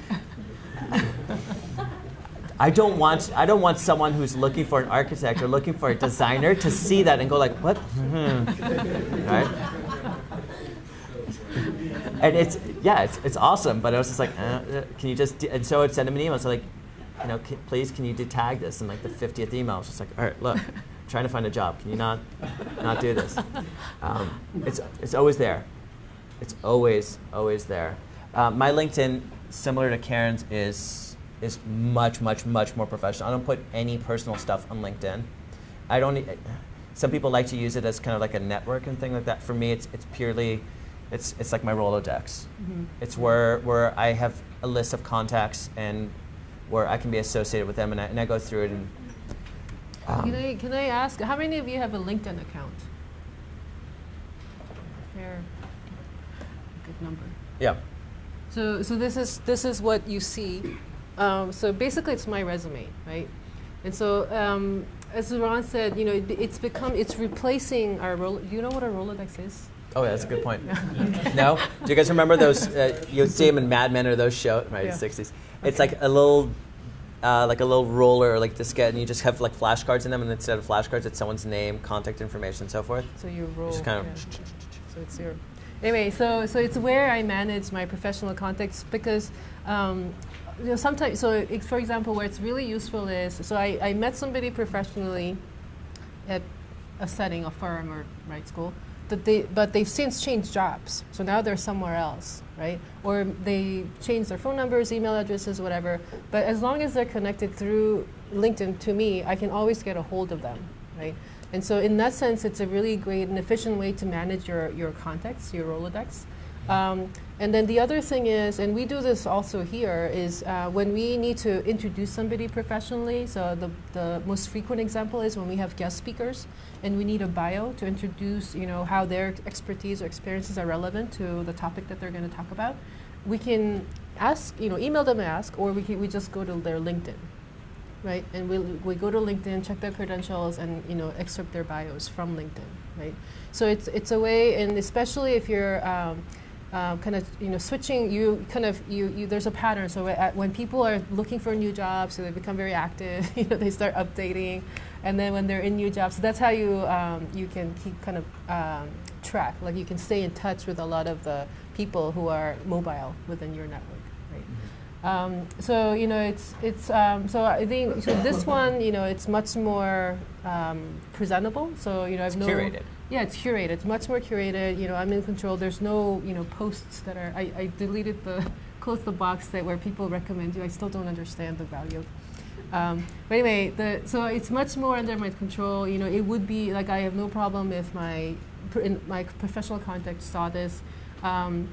I don't want someone who's looking for an architect or looking for a designer to see that and go like, what? Right? And it's awesome, but I was just like, can you just, and so I'd send him an email, so like, you know, please can you detag this? And like the 50th email, I was just like, all right, look, I'm trying to find a job. Can you not do this? It's always there. It's always there. My LinkedIn, similar to Karen's, is much more professional. I don't put any personal stuff on LinkedIn. Some people like to use it as kind of like a network and thing like that. For me, it's purely, it's like my Rolodex. Mm-hmm. It's where I have a list of contacts and where I can be associated with them, and I go through it. And can I ask, how many of you have a LinkedIn account? Fair, good number. Yeah. So this is what you see. So basically, it's my resume, right? And so, as Ron said, you know, it's replacing our do you know what a Rolodex is? Oh, yeah, that's a good point. No? Do you guys remember those? You'd see them in Mad Men or those shows, right? Yeah. 60s. It's like a little roller or like diskette, and you just have like flashcards in them, and instead of flashcards, it's someone's name, contact information, and so forth. So you roll. Just kind of. Yeah. So it's your. Anyway, so it's where I manage my professional contacts because. You know, sometimes, so for example, where it's really useful is, so I met somebody professionally at a setting, a firm or school, but they've since changed jobs. So now they're somewhere else, right? Or they changed their phone numbers, email addresses, whatever. But as long as they're connected through LinkedIn to me, I can always get a hold of them, right? And so in that sense, it's a really great and efficient way to manage your contacts, your Rolodex. And then the other thing is, and we do this also here, is when we need to introduce somebody professionally, so the most frequent example is when we have guest speakers and we need a bio to introduce, you know, how their expertise or experiences are relevant to the topic that they're going to talk about. We can ask, you know, email them and ask, or we just go to their LinkedIn, right? And we go to LinkedIn, check their credentials, and, you know, excerpt their bios from LinkedIn, right? So it's a way, and especially if you're kind of, you know, switching, there's a pattern. So when people are looking for new jobs, so they become very active, you know, they start updating, and then when they're in new jobs, so that's how you can keep kind of track, like you can stay in touch with a lot of the people who are mobile within your network, right? So, you know, so I think, so this one, you know, it's much more presentable. So, you know, it's curated. Yeah, it's curated. It's much more curated. You know, I'm in control. There's no, you know, posts that are. I deleted closed the box where people recommend you. I still don't understand the value of. But anyway, so it's much more under my control. You know, it would be like I have no problem if my professional contacts saw this, and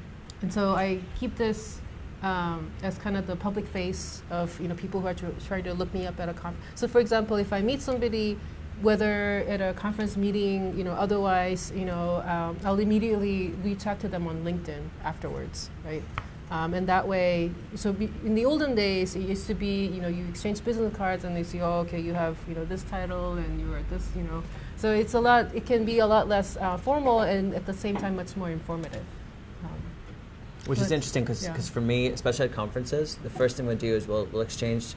so I keep this as kind of the public face of, you know, people who are trying to look me up at a conference. So, for example, if I meet somebody, whether at a conference meeting, you know, otherwise, you know, I'll immediately reach out to them on LinkedIn afterwards, right? And that way, so in the olden days, it used to be, you know, you exchange business cards and they say, oh, okay, you have, you know, this title and you're at this, you know. So it can be a lot less formal and at the same time much more informative. Which is interesting because for me, especially at conferences, the first thing we'll do is we'll exchange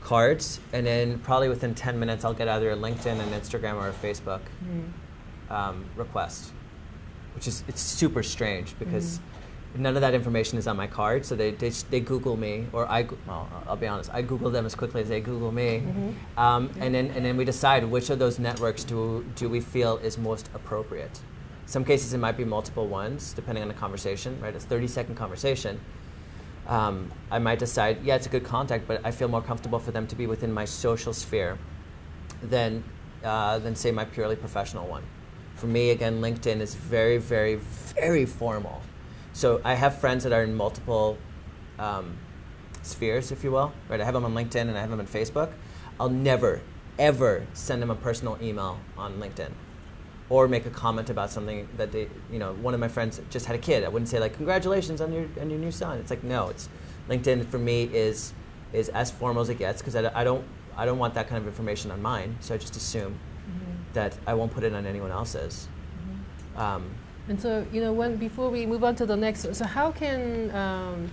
cards, and then probably within 10 minutes I'll get either a LinkedIn, an Instagram, or a Facebook request, it's super strange because none of that information is on my card, so they Google me, or I'll be honest, I Google them as quickly as they Google me, and then we decide which of those networks do we feel is most appropriate. Some cases it might be multiple ones, depending on the conversation, right? It's a 30-second conversation. I might decide, yeah, it's a good contact, but I feel more comfortable for them to be within my social sphere than say my purely professional one. For me, again, LinkedIn is very, very, very formal. So I have friends that are in multiple spheres, if you will, right? I have them on LinkedIn and I have them on Facebook. I'll never, ever send them a personal email on LinkedIn or make a comment about something that they, one of my friends just had a kid. I wouldn't say like, congratulations on your new son. It's like, no, it's LinkedIn for me is as formal as it gets because I don't want that kind of information on mine. So I just assume that I won't put it on anyone else's. And so, before we move on to the next, so how can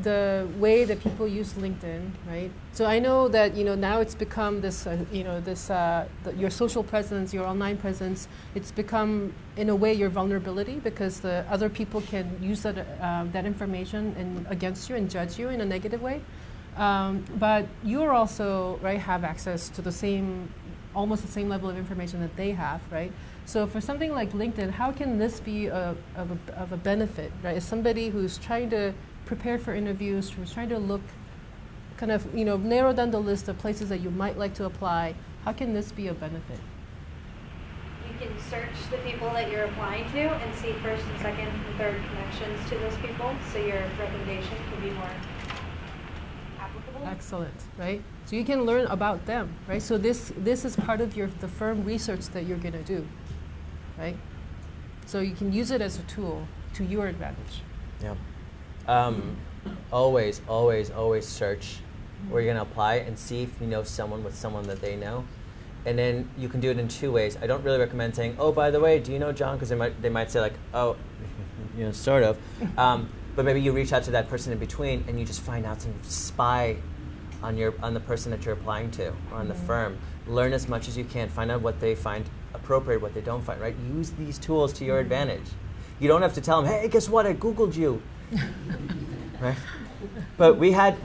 the way that people use LinkedIn, right? So I know that now it's become this, your social presence, your online presence. It's become in a way your vulnerability because the other people can use that information against you and judge you in a negative way. But you're also have access to almost the same level of information that they have, right? So for something like LinkedIn, how can this be of a benefit, right? As somebody who's trying to prepare for interviews, who's trying to look, kind of, narrow down the list of places that you might like to apply, how can this be a benefit? You can search the people that you're applying to and see first and second and third connections to those people, so your recommendation can be more applicable. Excellent, right? So you can learn about them, right? So this is part of the firm research that you're going to do, right? So you can use it as a tool to your advantage. Yeah. Always search where you're going to apply and see if you know someone with someone that they know. And then you can do it in two ways. I don't really recommend saying, oh, by the way, do you know John? Because they might say like, oh, sort of. But maybe you reach out to that person in between and you just find out some spy on the person that you're applying to or on the firm. Learn as much as you can. Find out what they find appropriate, what they don't find, right? Use these tools to your advantage. You don't have to tell them, hey, guess what? I Googled you. Right? But we had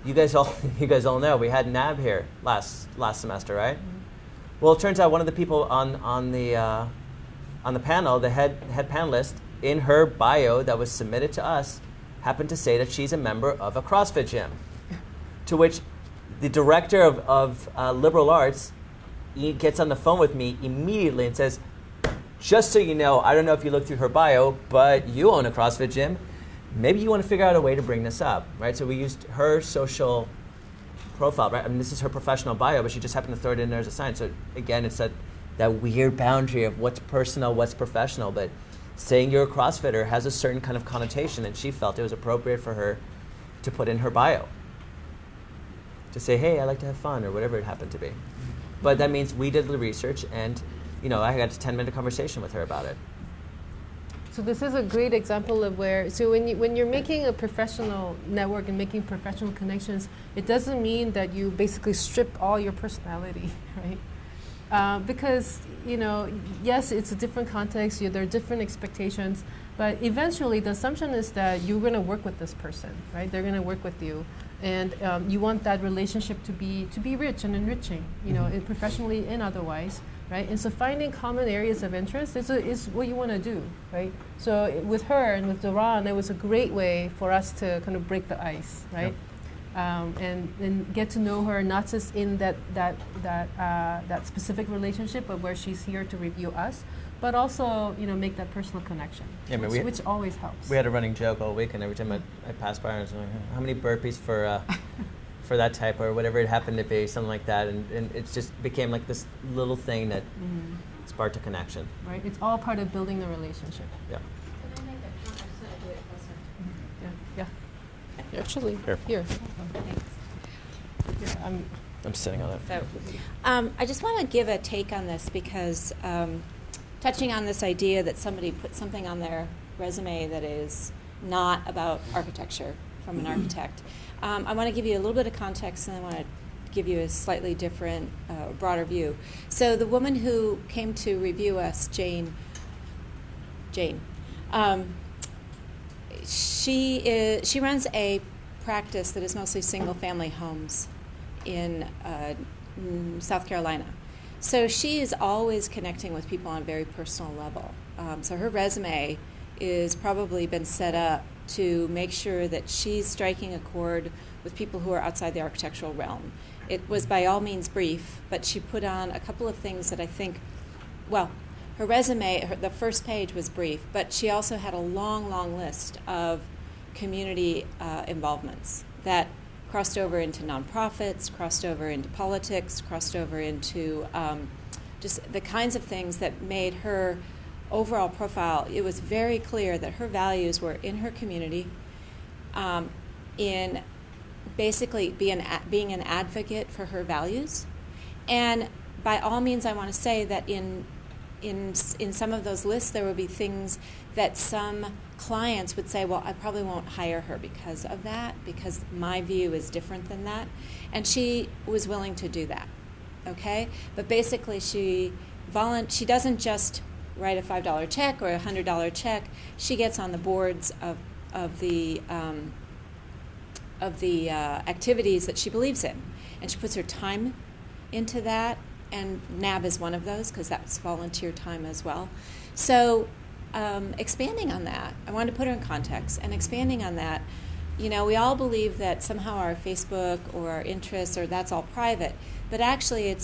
you guys all know we had Nab here last semester, right? Well, it turns out one of the people on the panel, the head panelist, in her bio that was submitted to us, happened to say that she's a member of a CrossFit gym. To which the director of liberal arts gets on the phone with me immediately and says, just so you know, I don't know if you looked through her bio, but you own a CrossFit gym. Maybe you want to figure out a way to bring this up, right? So we used her social profile, right? I mean, this is her professional bio, but she just happened to throw it in there as a sign. So again, it's that weird boundary of what's personal, what's professional. But saying you're a CrossFitter has a certain kind of connotation, and she felt it was appropriate for her to put in her bio. To say, hey, I like to have fun, or whatever it happened to be. But that means we did the research, and I had a 10-minute conversation with her about it. So this is a great example of when you're making a professional network and making professional connections, it doesn't mean that you basically strip all your personality, right? Because, yes, it's a different context, there are different expectations, but eventually the assumption is that you're going to work with this person, right? They're going to work with you. And you want that relationship to be rich and enriching, professionally and otherwise, right? And so finding common areas of interest is what you want to do, right? So with her and with Doron, it was a great way for us to kind of break the ice, right? Yep. And get to know her not just in that specific relationship, but where she's here to review us, but also make that personal connection, which always helps. We had a running joke all week, and every time I passed by, I was like, how many burpees for that type, or whatever it happened to be, something like that, and it just became like this little thing that sparked a connection. Right, it's all part of building the relationship. Yeah. Can I make a comment? I'm going to do it closer. Yeah. Actually, here. Thanks. I'm sitting on it. So, I just want to give a take on this because touching on this idea that somebody put something on their resume that is not about architecture from an architect. I want to give you a little bit of context, and I want to give you a slightly different, broader view. So the woman who came to review us, Jane, she runs a practice that is mostly single-family homes in South Carolina. So she is always connecting with people on a very personal level. So her resume is probably been set up to make sure that she's striking a chord with people who are outside the architectural realm. It was by all means brief, but she put on a couple of things that I think, well, her resume, the first page was brief, but she also had a long, long list of community involvements that crossed over into nonprofits, crossed over into politics, crossed over into just the kinds of things that made her overall profile. It was very clear that her values were in her community, in basically being an advocate for her values. And by all means, I want to say that in some of those lists, there would be things that some clients would say, well, I probably won't hire her because of that, because my view is different than that. And she was willing to do that, okay? But basically, she doesn't just write a $5 check or a $100 check. She gets on the boards of the activities that she believes in. And she puts her time into that. And NAB is one of those because that's volunteer time as well. So expanding on that, I wanted to put her in context, and expanding on that, we all believe that somehow our Facebook or our interests, or that's all private, but actually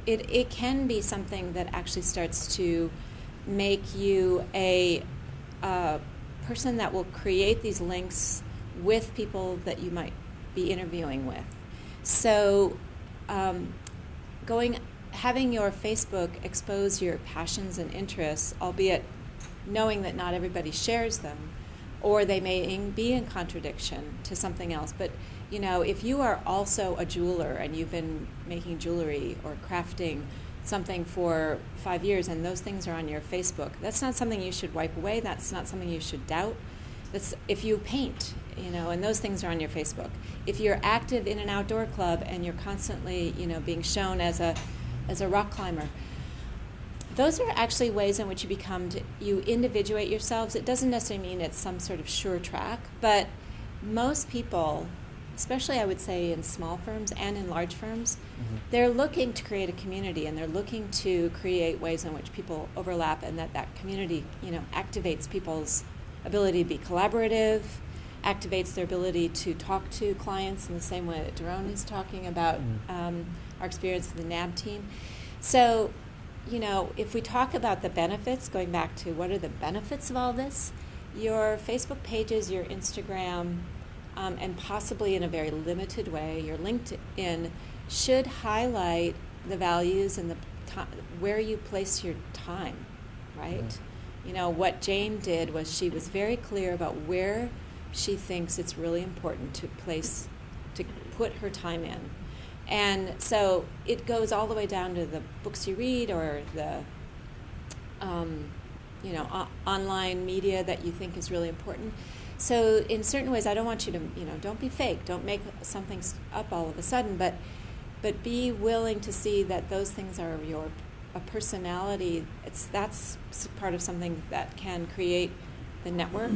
it can be something that actually starts to make you a person that will create these links with people that you might be interviewing with. So having your Facebook expose your passions and interests, albeit knowing that not everybody shares them, or they may be in contradiction to something else. But, if you are also a jeweler and you've been making jewelry or crafting something for 5 years and those things are on your Facebook, that's not something you should wipe away. That's not something you should doubt. That's if you paint, and those things are on your Facebook. If you're active in an outdoor club and you're constantly, being shown as a rock climber, those are actually ways in which you individuate yourselves. It doesn't necessarily mean it's some sort of sure track, but most people, especially I would say in small firms and in large firms, they're looking to create a community, and they're looking to create ways in which people overlap, and that community, activates people's ability to be collaborative, activates their ability to talk to clients in the same way that Doron is talking about our experience with the NAB team. So, if we talk about the benefits, going back to what are the benefits of all this, your Facebook pages, your Instagram, and possibly in a very limited way, your LinkedIn should highlight the values and where you place your time, right? What Jane did was she was very clear about where she thinks it's really important to put her time in. And so it goes all the way down to the books you read, or the online media that you think is really important. So in certain ways, I don't want you to, don't be fake. Don't make something up all of a sudden, but be willing to see that those things are a personality. That's part of something that can create the network,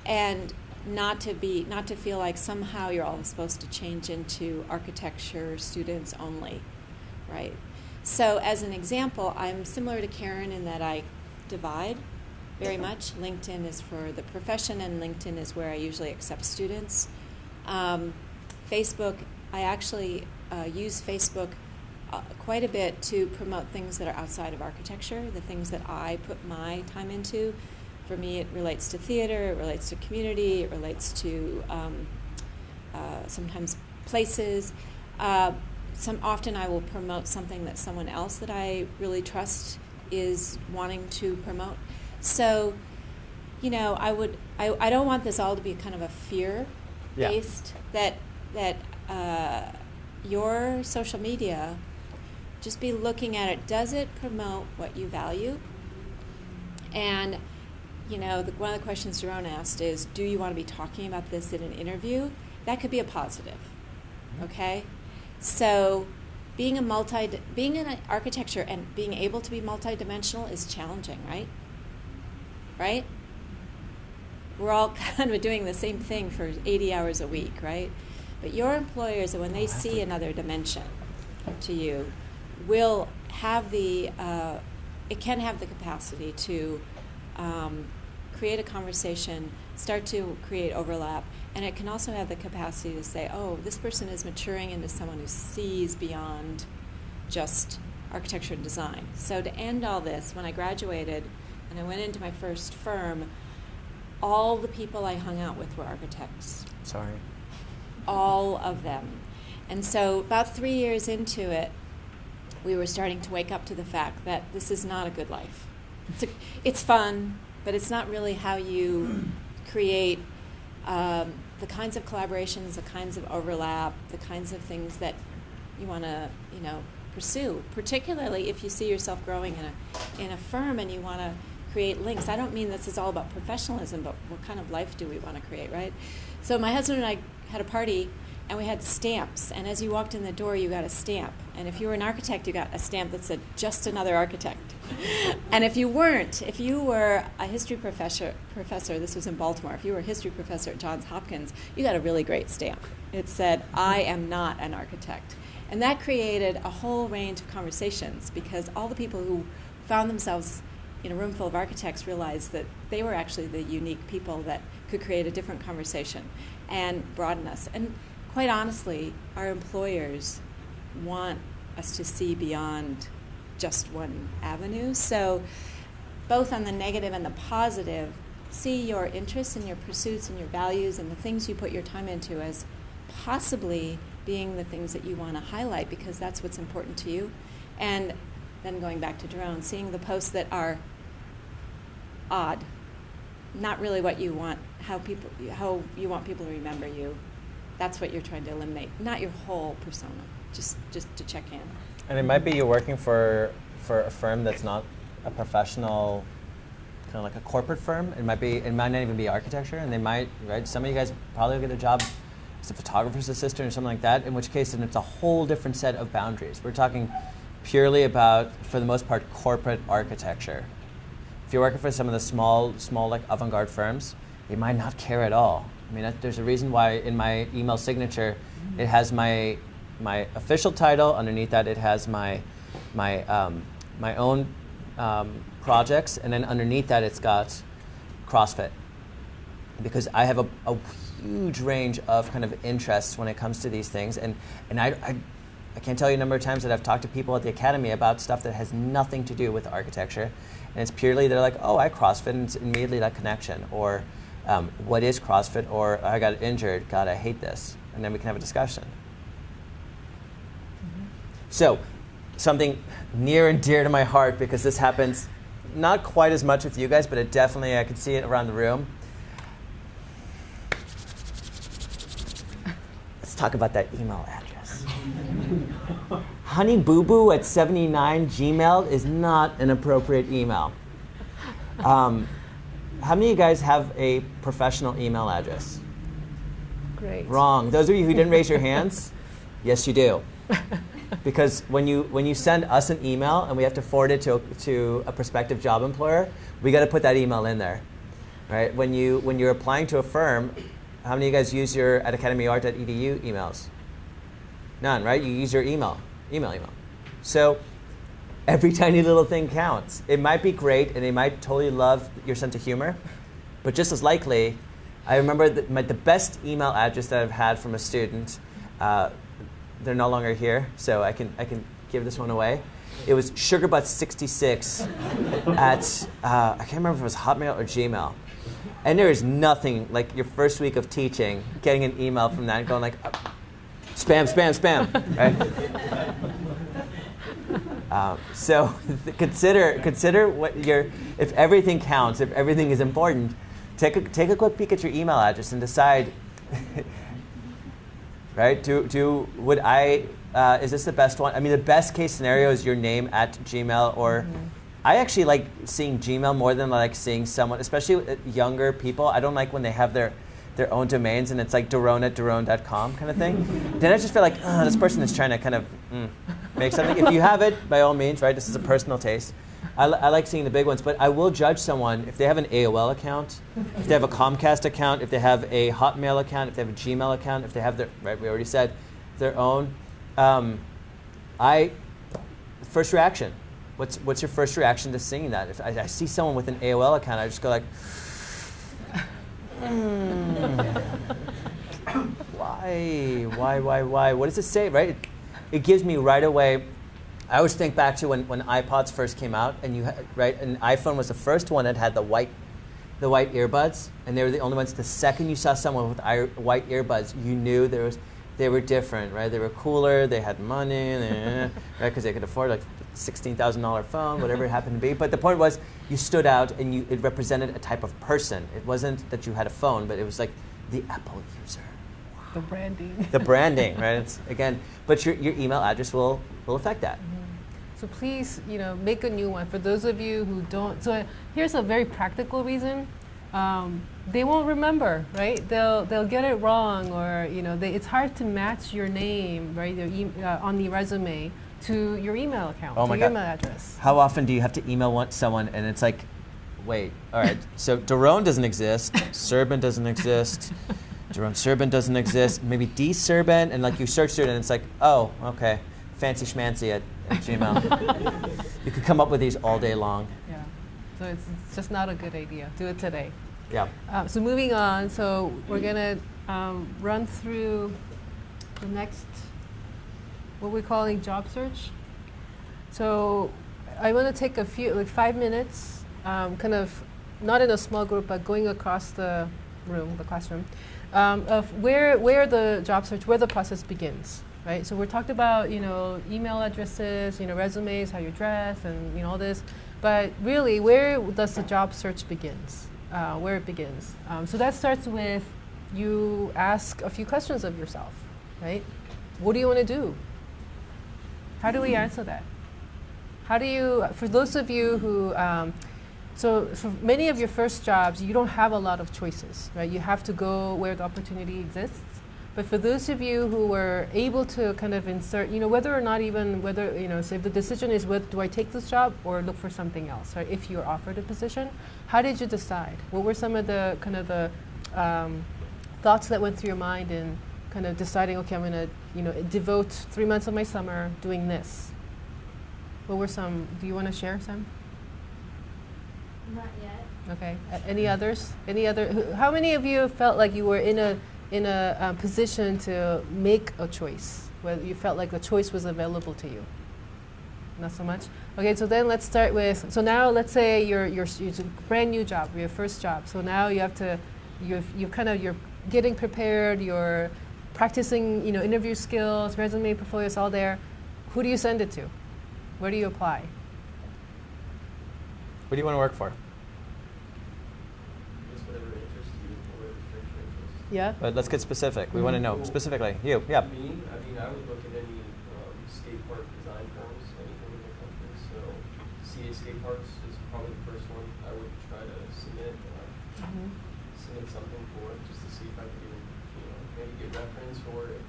and not to feel like somehow you're all supposed to change into architecture students only, right? So as an example, I'm similar to Karen in that I divide very much. LinkedIn is for the profession, and LinkedIn is where I usually accept students. Facebook, I actually use Facebook quite a bit to promote things that are outside of architecture, the things that I put my time into. For me, it relates to theater, it relates to community, it relates to sometimes places. Often I will promote something that someone else that I really trust is wanting to promote. So, I don't want this all to be kind of a fear-based, that your social media, just be looking at it. Does it promote what you value? And one of the questions Doron asked is, do you want to be talking about this in an interview? That could be a positive, okay? So being in architecture and being able to be multidimensional is challenging, right? Right? We're all kind of doing the same thing for 80 hours a week, right? But your employers, when they see another dimension to you, will have it can have the capacity to create a conversation, start to create overlap, and it can also have the capacity to say, oh, this person is maturing into someone who sees beyond just architecture and design. So to end all this, when I graduated and I went into my first firm, all the people I hung out with were architects. Sorry. All of them. And so about 3 years into it, we were starting to wake up to the fact that this is not a good life. It's fun, but it's not really how you create the kinds of collaborations, the kinds of overlap, the kinds of things that you want to, pursue. Particularly if you see yourself growing in a firm and you want to create links. I don't mean this is all about professionalism, but what kind of life do we want to create, right? So my husband and I had a party, and we had stamps. And as you walked in the door, you got a stamp. And if you were an architect, you got a stamp that said, "Just another architect." And if you weren't, if you were a history professor, this was in Baltimore, if you were a history professor at Johns Hopkins, you got a really great stamp. It said, "I am not an architect." And that created a whole range of conversations, because all the people who found themselves in a room full of architects realized that they were actually the unique people that could create a different conversation and broaden us. And quite honestly, our employers want us to see beyond just one avenue. So both on the negative and the positive, see your interests and your pursuits and your values and the things you put your time into as possibly being the things that you want to highlight, because that's what's important to you. And then going back to Doron, seeing the posts that are odd, not really what you want, how you want people to remember you. That's what you're trying to eliminate, not your whole persona, just to check in. And it might be you're working for a firm that's not a professional, kind of like a corporate firm. It might not even be architecture, and they might, right? Some of you guys probably will get a job as a photographer's assistant or something like that, in which case then it's a whole different set of boundaries. We're talking purely about, for the most part, corporate architecture. If you're working for some of the small like avant-garde firms, they might not care at all. I mean, there's a reason why in my email signature, it has my official title. Underneath that, it has my own projects, and then underneath that, it's got CrossFit, because I have a huge range of kind of interests when it comes to these things, and I can't tell you a number of times that I've talked to people at the academy about stuff that has nothing to do with architecture, and it's purely they're like, "Oh, I CrossFit," and it's immediately that connection, or what is CrossFit, or I got injured, God, I hate this, and then we can have a discussion. Mm-hmm. So, something near and dear to my heart, because this happens not quite as much with you guys, but it definitely, I can see it around the room. Let's talk about that email address. honeyboo@79 Gmail is not an appropriate email. How many of you guys have a professional email address? Great. Wrong. Those of you who didn't raise your hands, yes, you do. Because when you send us an email and we have to forward it to a prospective job employer, we got to put that email in there, right? When you're applying to a firm, how many of you guys use your at academyart.edu emails? None, right? You use your email. So every tiny little thing counts. It might be great, and they might totally love your sense of humor, but just as likely, I remember the best email address that I've had from a student. They're no longer here, so I can give this one away. It was sugarbutt66 at I can't remember if it was Hotmail or Gmail. And there is nothing like your first week of teaching, getting an email from that and going like, spam, right? So consider what if everything counts, if everything is important, take a quick peek at your email address and decide, right? Would I is this the best one? I mean, the best case scenario is your name at Gmail, or I actually like seeing Gmail more than I like seeing someone, especially with younger people. I don't like when they have their own domains and it's like Doron@Doron.com kind of thing. Then I just feel like, this person is trying to kind of make something. If you have it, by all means, right? This is a personal taste. I like seeing the big ones, but I will judge someone if they have an AOL account, if they have a Comcast account, if they have a Hotmail account, if they have a Gmail account, if they have right, we already said, their own. First reaction. What's your first reaction to seeing that? If I see someone with an AOL account, I just go like, why? What does it say, right? It gives me right away. I always think back to when iPods first came out, and you had, right, and iPhone was the first one that had the white earbuds, and they were the only ones. The second you saw someone with white earbuds, you knew they were different, right? They were cooler, they had money, right? Because they could afford like $16,000 phone, whatever it happened to be. But the point was, you stood out, and it represented a type of person. It wasn't that you had a phone, but it was like the Apple user. The branding. The branding, right? It's, again, but your email address will affect that. So please, make a new one. For those of you who don't, so here's a very practical reason. They won't remember, right? They'll get it wrong, or it's hard to match your name, right, on the resume to your email account, oh to my your God. email address. How often do you have to email someone, and it's like, wait, all right, so Doron doesn't exist, Serban doesn't exist, Doron Serban doesn't exist, maybe D Serban, and like you search through it, and it's like, oh, okay, fancy schmancy at Gmail. You could come up with these all day long. Yeah, so it's just not a good idea. Do it today. Yeah. So moving on, so we're gonna run through the next, what we're calling job search. So I want to take a few, like 5 minutes, kind of not in a small group, but going across the room, the classroom, of where the job search, where the process begins, right? So we talked about, email addresses, resumes, how you dress, and all this, but really, where does the job search begins? Where it begins. So that starts with you ask a few questions of yourself, right? What do you want to do? How do we answer that? How do you, for those of you who, so for many of your first jobs, you don't have a lot of choices, right? You have to go where the opportunity exists. But for those of you who were able to kind of insert, whether or not even, so if the decision is whether do I take this job or look for something else, right? If you're offered a position, how did you decide? What were some of the kind of the thoughts that went through your mind in kind of deciding, okay, I'm going to, devote 3 months of my summer doing this? What were some, do you want to share some? Not yet. Okay. Any others? Any other, how many of you felt like you were in a position to make a choice, whether you felt like the choice was available to you? Not so much? Okay, so then let's start with, so now let's say you're it's a brand new job, your first job. So now you have to, you're getting prepared, you're practicing, interview skills, resume, portfolios, all there. Who do you send it to? Where do you apply? What do you want to work for? Just whatever interests you or whatever strikes your interest. Yeah? But let's get specific. We want to know specifically. You, yeah. I mean, I would look at any skate park design firms, anything in the country. So, CA Skate Parks is probably the first one I would try to submit something for, just to see if I could even, maybe get reference for it.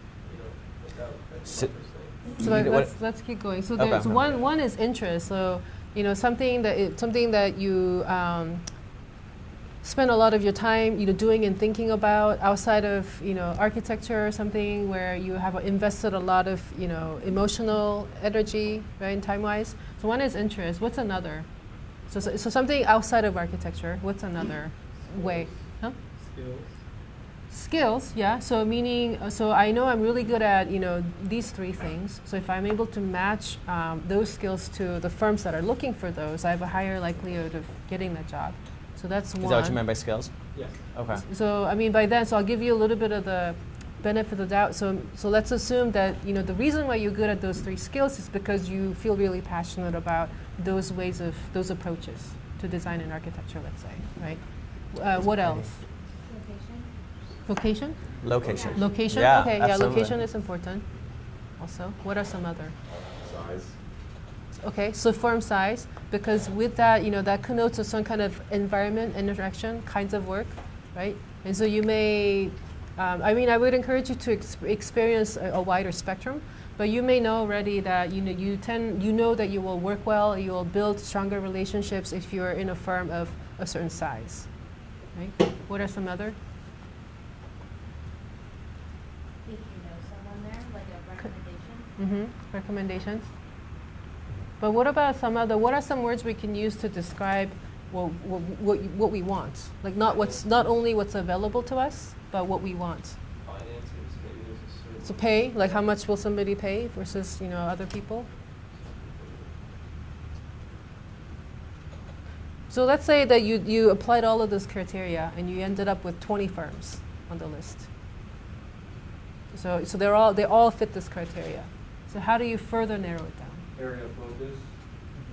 That's my first thing. So let's keep going. So there's one is interest. So something that you spend a lot of your time doing and thinking about outside of architecture, something where you have invested a lot of emotional energy, right, and time wise. So one is interest. What's another? So something outside of architecture. What's another way? Huh? Skills, yeah. So meaning, so I know I'm really good at these three things. So if I'm able to match those skills to the firms that are looking for those, I have a higher likelihood of getting that job. So that's one. Is that what you meant by skills? Yes. Okay. So I mean by then, so I'll give you a little bit of the benefit of the doubt. So let's assume that the reason why you're good at those three skills is because you feel really passionate about those ways of those approaches to design and architecture. Let's say, right? What else? Vocation? Location. Location? Yeah, okay, absolutely. yeah, location is important. Also, what are some other? Size. Okay, so firm size, because with that, that connotes some kind of environment, interaction, kinds of work, right? And so you may, I would encourage you to experience a wider spectrum, but you may know already that you know that you will work well, you will build stronger relationships if you're in a firm of a certain size, right? What are some other? If you know someone there, like a recommendation. Recommendations. But what about what are some words we can use to describe what we want? Like not only what's available to us, but what we want. Finances, maybe there's a certain. So pay, like how much will somebody pay versus other people? So let's say that you applied all of those criteria and you ended up with 20 firms on the list. So they all fit this criteria. So how do you further narrow it down? Area of focus.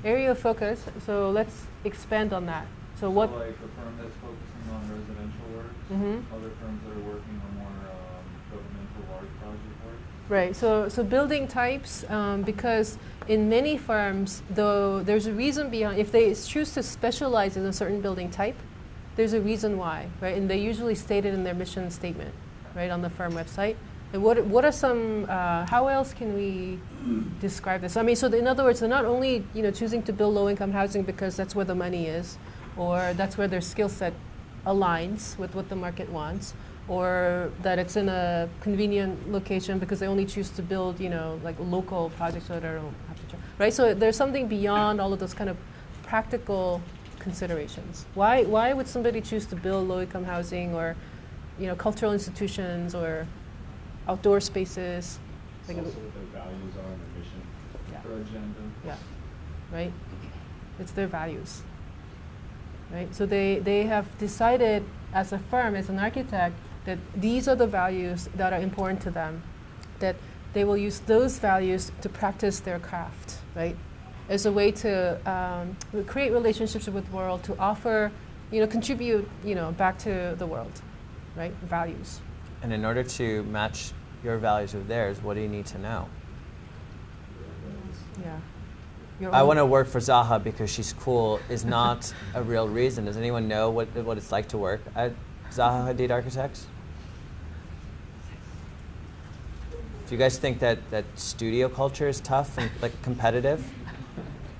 Area of focus. So let's expand on that. So what? Like a firm that's focusing on residential work. Other firms that are working on more governmental large project work. Right. So building types, because in many firms, though, there's a reason behind. If they choose to specialize in a certain building type, there's a reason why, right? And they usually state it in their mission statement, right, on the firm website. And what are some? How else can we describe this? I mean, so in other words, they're not only choosing to build low-income housing because that's where the money is, or that's where their skill set aligns with what the market wants, or that it's in a convenient location because they only choose to build, like local projects so they don't have to charge, right? So there's something beyond all of those kind of practical considerations. Why would somebody choose to build low-income housing or, cultural institutions or outdoor spaces? It's also what their values are and their mission, their agenda. Yeah, right? It's their values, right? So they have decided as a firm, as an architect, that these are the values that are important to them, that they will use those values to practice their craft, right? As a way to create relationships with the world, to offer, contribute, back to the world, right? Values. And in order to match your values with theirs, what do you need to know? Yeah. I want to work for Zaha because she's cool is not a real reason. Does anyone know what it's like to work at Zaha Hadid Architects? Do you guys think that studio culture is tough and like competitive?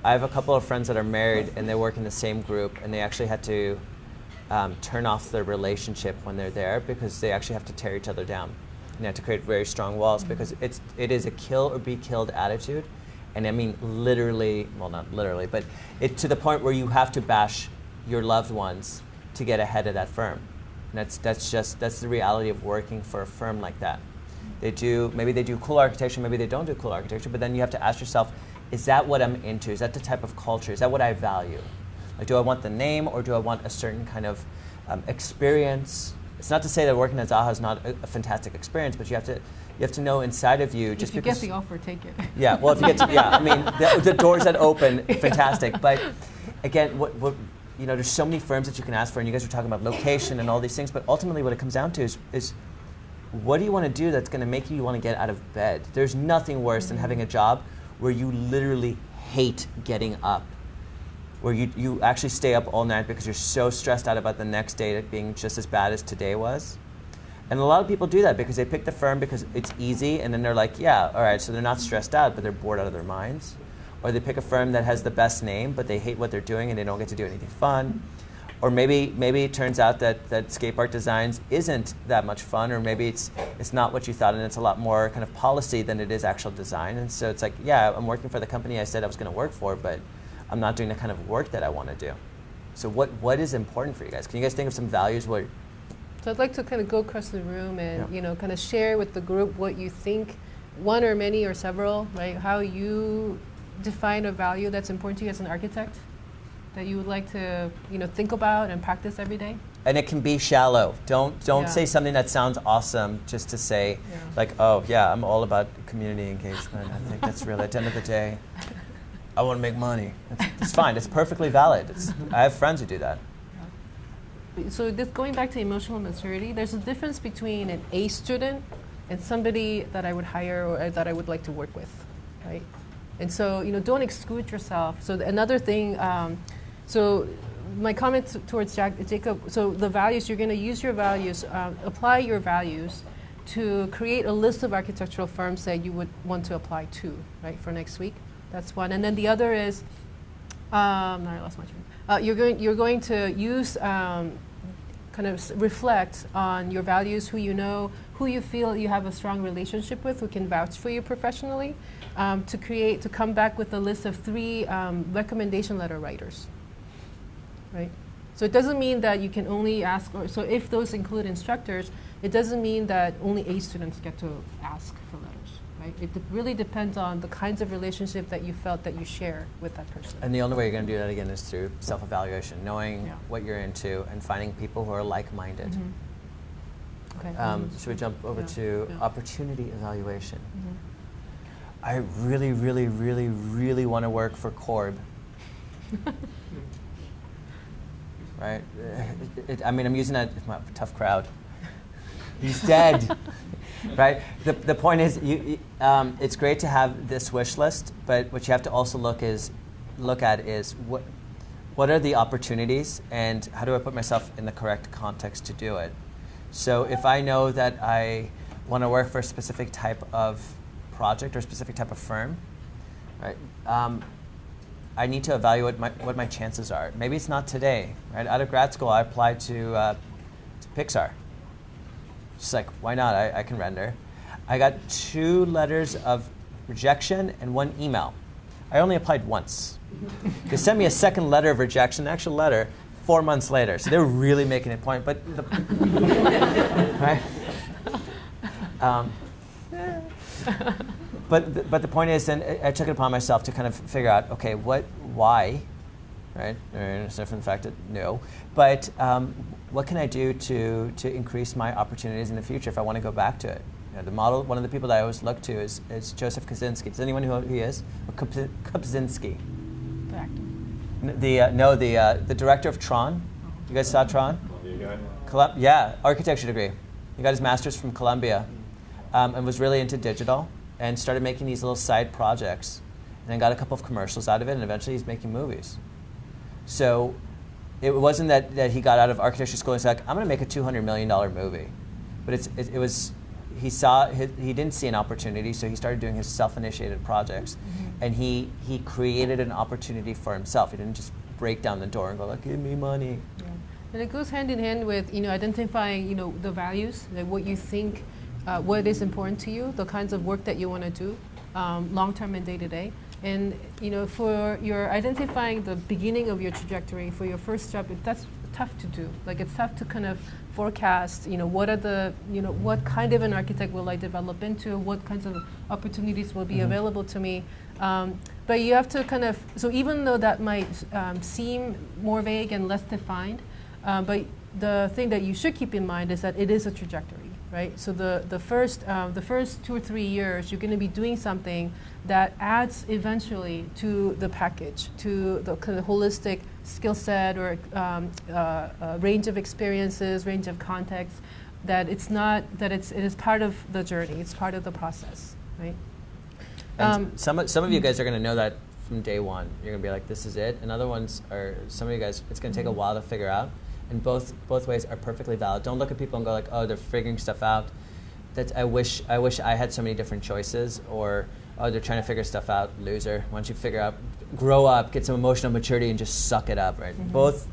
I have a couple of friends that are married and they work in the same group and they actually had to turn off their relationship when they're there because they actually have to tear each other down. And they have to create very strong walls because it is a kill or be killed attitude. And I mean literally, well not literally, but to the point where you have to bash your loved ones to get ahead of that firm. And that's the reality of working for a firm like that. Maybe they do cool architecture, maybe they don't do cool architecture, but then you have to ask yourself, is that what I'm into? Is that the type of culture? Is that what I value? Like, do I want the name or do I want a certain kind of experience? It's not to say that working at Zaha is not a fantastic experience, but you have to know inside of you. Just if you because get the offer, take it. Yeah, well, if you get to, I mean, the doors that open, fantastic. But again, there's so many firms that you can ask for, and you guys are talking about location and all these things, but ultimately what it comes down to is what do you want to do that's going to make you want to get out of bed? There's nothing worse than having a job where you literally hate getting up, where you actually stay up all night because you're so stressed out about the next day being just as bad as today was. And a lot of people do that because they pick the firm because it's easy, and then they're like, yeah, all right, so they're not stressed out, but they're bored out of their minds. Or they pick a firm that has the best name, but they hate what they're doing and they don't get to do anything fun. Or maybe it turns out that skate park designs isn't that much fun, or maybe it's not what you thought and it's a lot more kind of policy than it is actual design. And so it's like, yeah, I'm working for the company I said I was going to work for, but I'm not doing the kind of work that I want to do. So what is important for you guys? Can you guys think of some values where? So I'd like to kind of go across the room and kind of share with the group what you think, one or many or several, right? How you define a value that's important to you as an architect, that you would like to think about and practice every day. And it can be shallow. Don't say something that sounds awesome just to say like, oh yeah, I'm all about community engagement. I think that's real. At the end of the day, I want to make money. It's fine. It's perfectly valid. I have friends who do that. So this, going back to emotional maturity, there's a difference between an A student and somebody that I would hire or that I would like to work with, right? And so, don't exclude yourself. So another thing, so my comment towards Jacob, so the values, you're going to use your values, apply your values to create a list of architectural firms that you would want to apply to, right, for next week. That's one. And then the other is, I lost my train. You're going to use, kind of reflect on your values, who you know, who you feel you have a strong relationship with, who can vouch for you professionally, to come back with a list of 3 recommendation letter writers, right? So it doesn't mean that you can only ask, so if those include instructors, it doesn't mean that only A students get to ask for letters, right? It really depends on the kinds of relationship that you felt that you share with that person. And the only way you're going to do that again is through self-evaluation, knowing what you're into and finding people who are like-minded. Okay. Should we jump over to Yeah. opportunity evaluation? I really, really, really, really want to work for Corb. Right? I mean, I'm using that, tough crowd. He's dead. Right? The point is, it's great to have this wish list, but what you have to also look at is what are the opportunities and how do I put myself in the correct context to do it? So if I know that I want to work for a specific type of project or a specific type of firm, right? I need to evaluate what my chances are. Maybe it's not today, right? Out of grad school, I applied to Pixar. Just like, why not? I can render. I got 2 letters of rejection and 1 email. I only applied once. They sent me a second letter of rejection, an actual letter, 4 months later. So they were really making a point. But right? But the point is, then I took it upon myself to kind of figure out, okay, why, right? Aside from the fact that no, but what can I do to increase my opportunities in the future if I want to go back to it? You know, the model, one of the people that I always look to is Joseph Kosinski. Does anyone know who he is? Or Kosinski. The director of Tron. You guys saw Tron? Yeah, architecture degree. He got his master's from Columbia, and was really into digital, and started making these little side projects, and then got a couple of commercials out of it, and eventually he's making movies. So it wasn't that he got out of architecture school and said, like, I'm going to make a $200 million movie. But it was, he didn't see an opportunity, so he started doing his self-initiated projects. And he created an opportunity for himself. He didn't just break down the door and go, like, give me money. Yeah. And it goes hand in hand with, identifying, the values, like what you think, what is important to you, the kinds of work that you want to do, long-term and day-to-day. And, for your identifying the beginning of your trajectory for your first job, that's tough to do. Like, it's tough to kind of forecast, what are the, what kind of an architect will I develop into, what kinds of opportunities will be available to me. But you have to kind of, so even though that might seem more vague and less defined, but the thing that you should keep in mind is that it is a trajectory, right? So the first 2 or 3 years, you're going to be doing something that adds eventually to the package, to the kind of holistic skill set or range of experiences, range of contexts. That it's not that it is part of the journey. It's part of the process, right? Some of you guys are going to know that from day one. You're going to be like, this is it. And other ones are, some of you guys, it's going to take a while to figure out. And both ways are perfectly valid. Don't look at people and go like, oh, they're figuring stuff out. I wish I had so many different choices. Or, oh, they're trying to figure stuff out. Loser. Why don't you figure out, grow up, get some emotional maturity, and just suck it up, right? Both,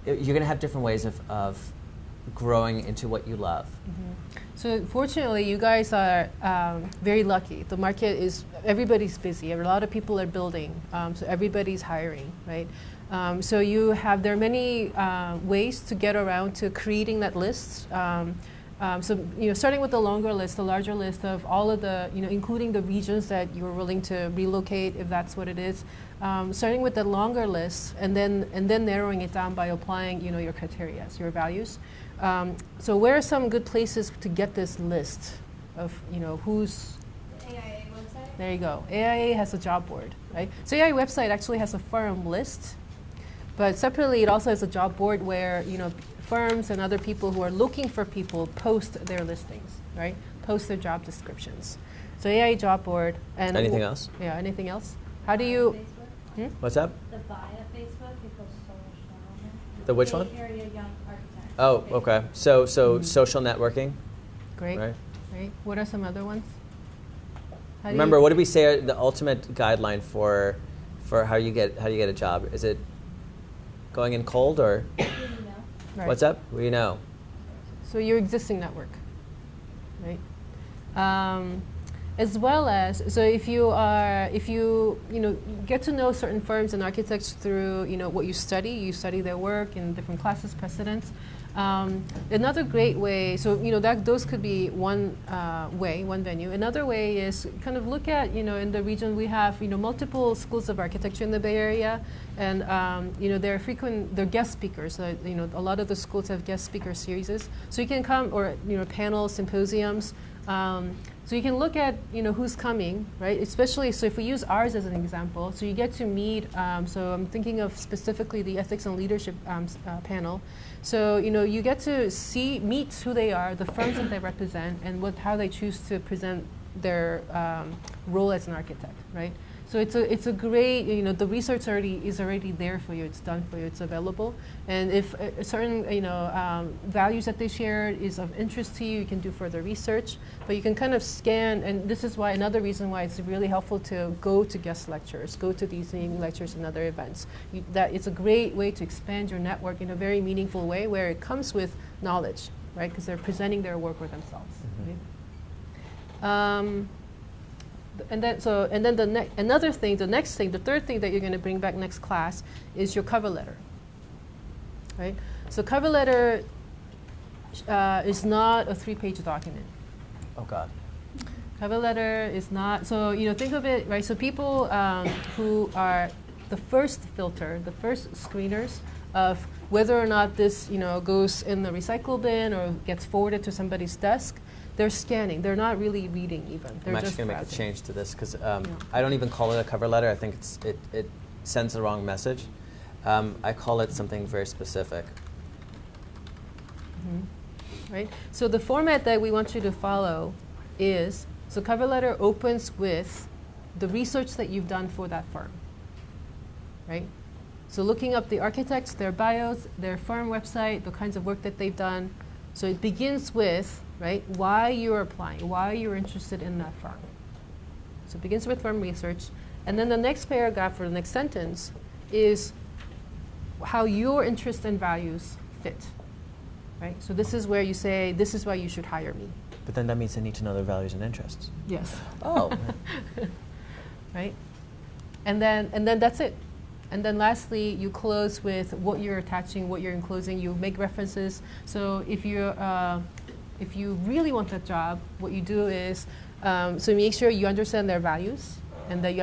you're going to have different ways of growing into what you love. So fortunately, you guys are very lucky. The market is, everybody's busy. A lot of people are building, so everybody's hiring, right? So there are many ways to get around to creating that list. So starting with the longer list, the larger list of all of the, including the regions that you're willing to relocate, if that's what it is. Starting with the longer list, and then narrowing it down by applying, your criteria, your values. So where are some good places to get this list of, who's... AIA website? There you go. AIA has a job board, right? So AIA website actually has a firm list, but separately it also has a job board where, firms and other people who are looking for people post their listings, right? Post their job descriptions. So AIA job board. And anything else? Yeah, anything else? How do you... What's up? The bio Facebook, it goes social. The which one? Area Young Architect. Oh, okay. So social networking. Great. Right. Great. What are some other ones? Remember, what did we say are the ultimate guideline for how you get a job? Is it going in cold or Right. what's up? Well, So your existing network, right? As well as, so if you get to know certain firms and architects through what you study their work in different classes, precedents. Another great way, so those could be one one venue. Another way is kind of look at, in the region we have, multiple schools of architecture in the Bay Area, and they're guest speakers. A lot of the schools have guest speaker series, so you can come, or panels, symposiums. So you can look at who's coming, right? Especially, so if we use ours as an example, so you get to meet. So I'm thinking of specifically the ethics and leadership panel. So you get to meet who they are, the firms that they represent, and how they choose to present their role as an architect, right? So it's a great, the research is already there for you. It's done for you. It's available. And if certain values that they shared is of interest to you, you can do further research. But you can kind of scan, and this is why another reason why it's really helpful to go to guest lectures, go to these lectures and other events. That it's a great way to expand your network in a very meaningful way, where it comes with knowledge, right? Because they're presenting their work for themselves. Right? And then the third thing that you're going to bring back next class is your cover letter, right? So cover letter is not a 3-page document. Oh God. Cover letter is not, so think of it, right? So people who are the first filter, the first screeners of whether or not this goes in the recycle bin or gets forwarded to somebody's desk. They're scanning. They're not really reading even. They're I'm actually going to make a change to this because I don't even call it a cover letter. I think it sends the wrong message. I call it something very specific. Right? So the format that we want you to follow is, so cover letter opens with the research that you've done for that firm. Right? So looking up the architects, their bios, their firm website, the kinds of work that they've done. So it begins with, right, why you're applying, why you're interested in that firm. So it begins with firm research. And then the next paragraph or the next sentence is how your interests and values fit. Right? So this is where you say, this is why you should hire me. But then that means they need to know their values and interests. Yes. Oh. Right? And then that's it. And then lastly, you close with what you're attaching, what you're enclosing. You make references. So if you really want that job, what you do is, so make sure you understand their values, and that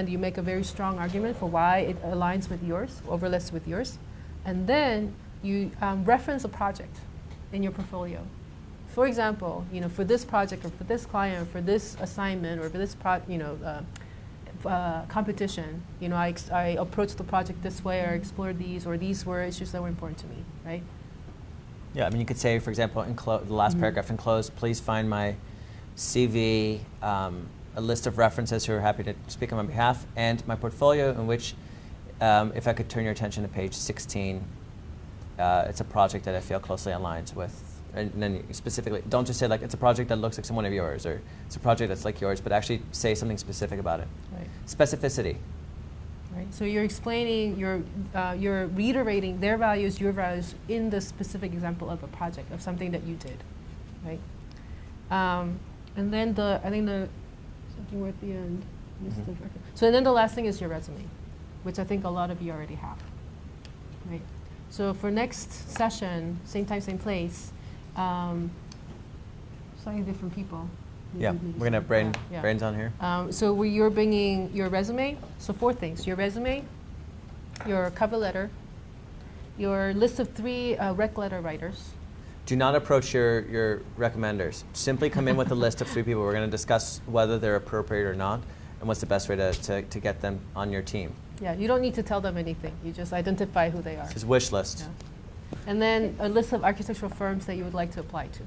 you make a very strong argument for why it aligns with yours, overlaps with yours. And then you reference a project in your portfolio. For example, for this project, or for this client, or for this assignment, or for this competition, I approached the project this way, or explored these were issues that were important to me, right? Yeah, I mean, you could say, for example, the last paragraph enclosed, please find my CV, a list of references who are happy to speak on my behalf, and my portfolio, in which, if I could turn your attention to page 16, it's a project that I feel closely aligns with. And then specifically, don't just say like it's a project that looks like someone of yours, or it's a project that's like yours, but actually say something specific about it. Right. Specificity. Right. So you're explaining, you're reiterating their values, your values in the specific example of a project, of something that you did, right? And then something we're at the end. So then the last thing is your resume, which I think a lot of you already have, right? So for next session, same time, same place. Slightly different people. Yeah, we're going to have Brains on here. So you're bringing your resume. So 4 things: your resume, your cover letter, your list of 3 rec letter writers. Do not approach your recommenders. Simply come in with a list of 3 people. We're going to discuss whether they're appropriate or not, and what's the best way to get them on your team. Yeah, you don't need to tell them anything. You just identify who they are. It's wish list. Yeah. And then a list of architectural firms that you would like to apply to.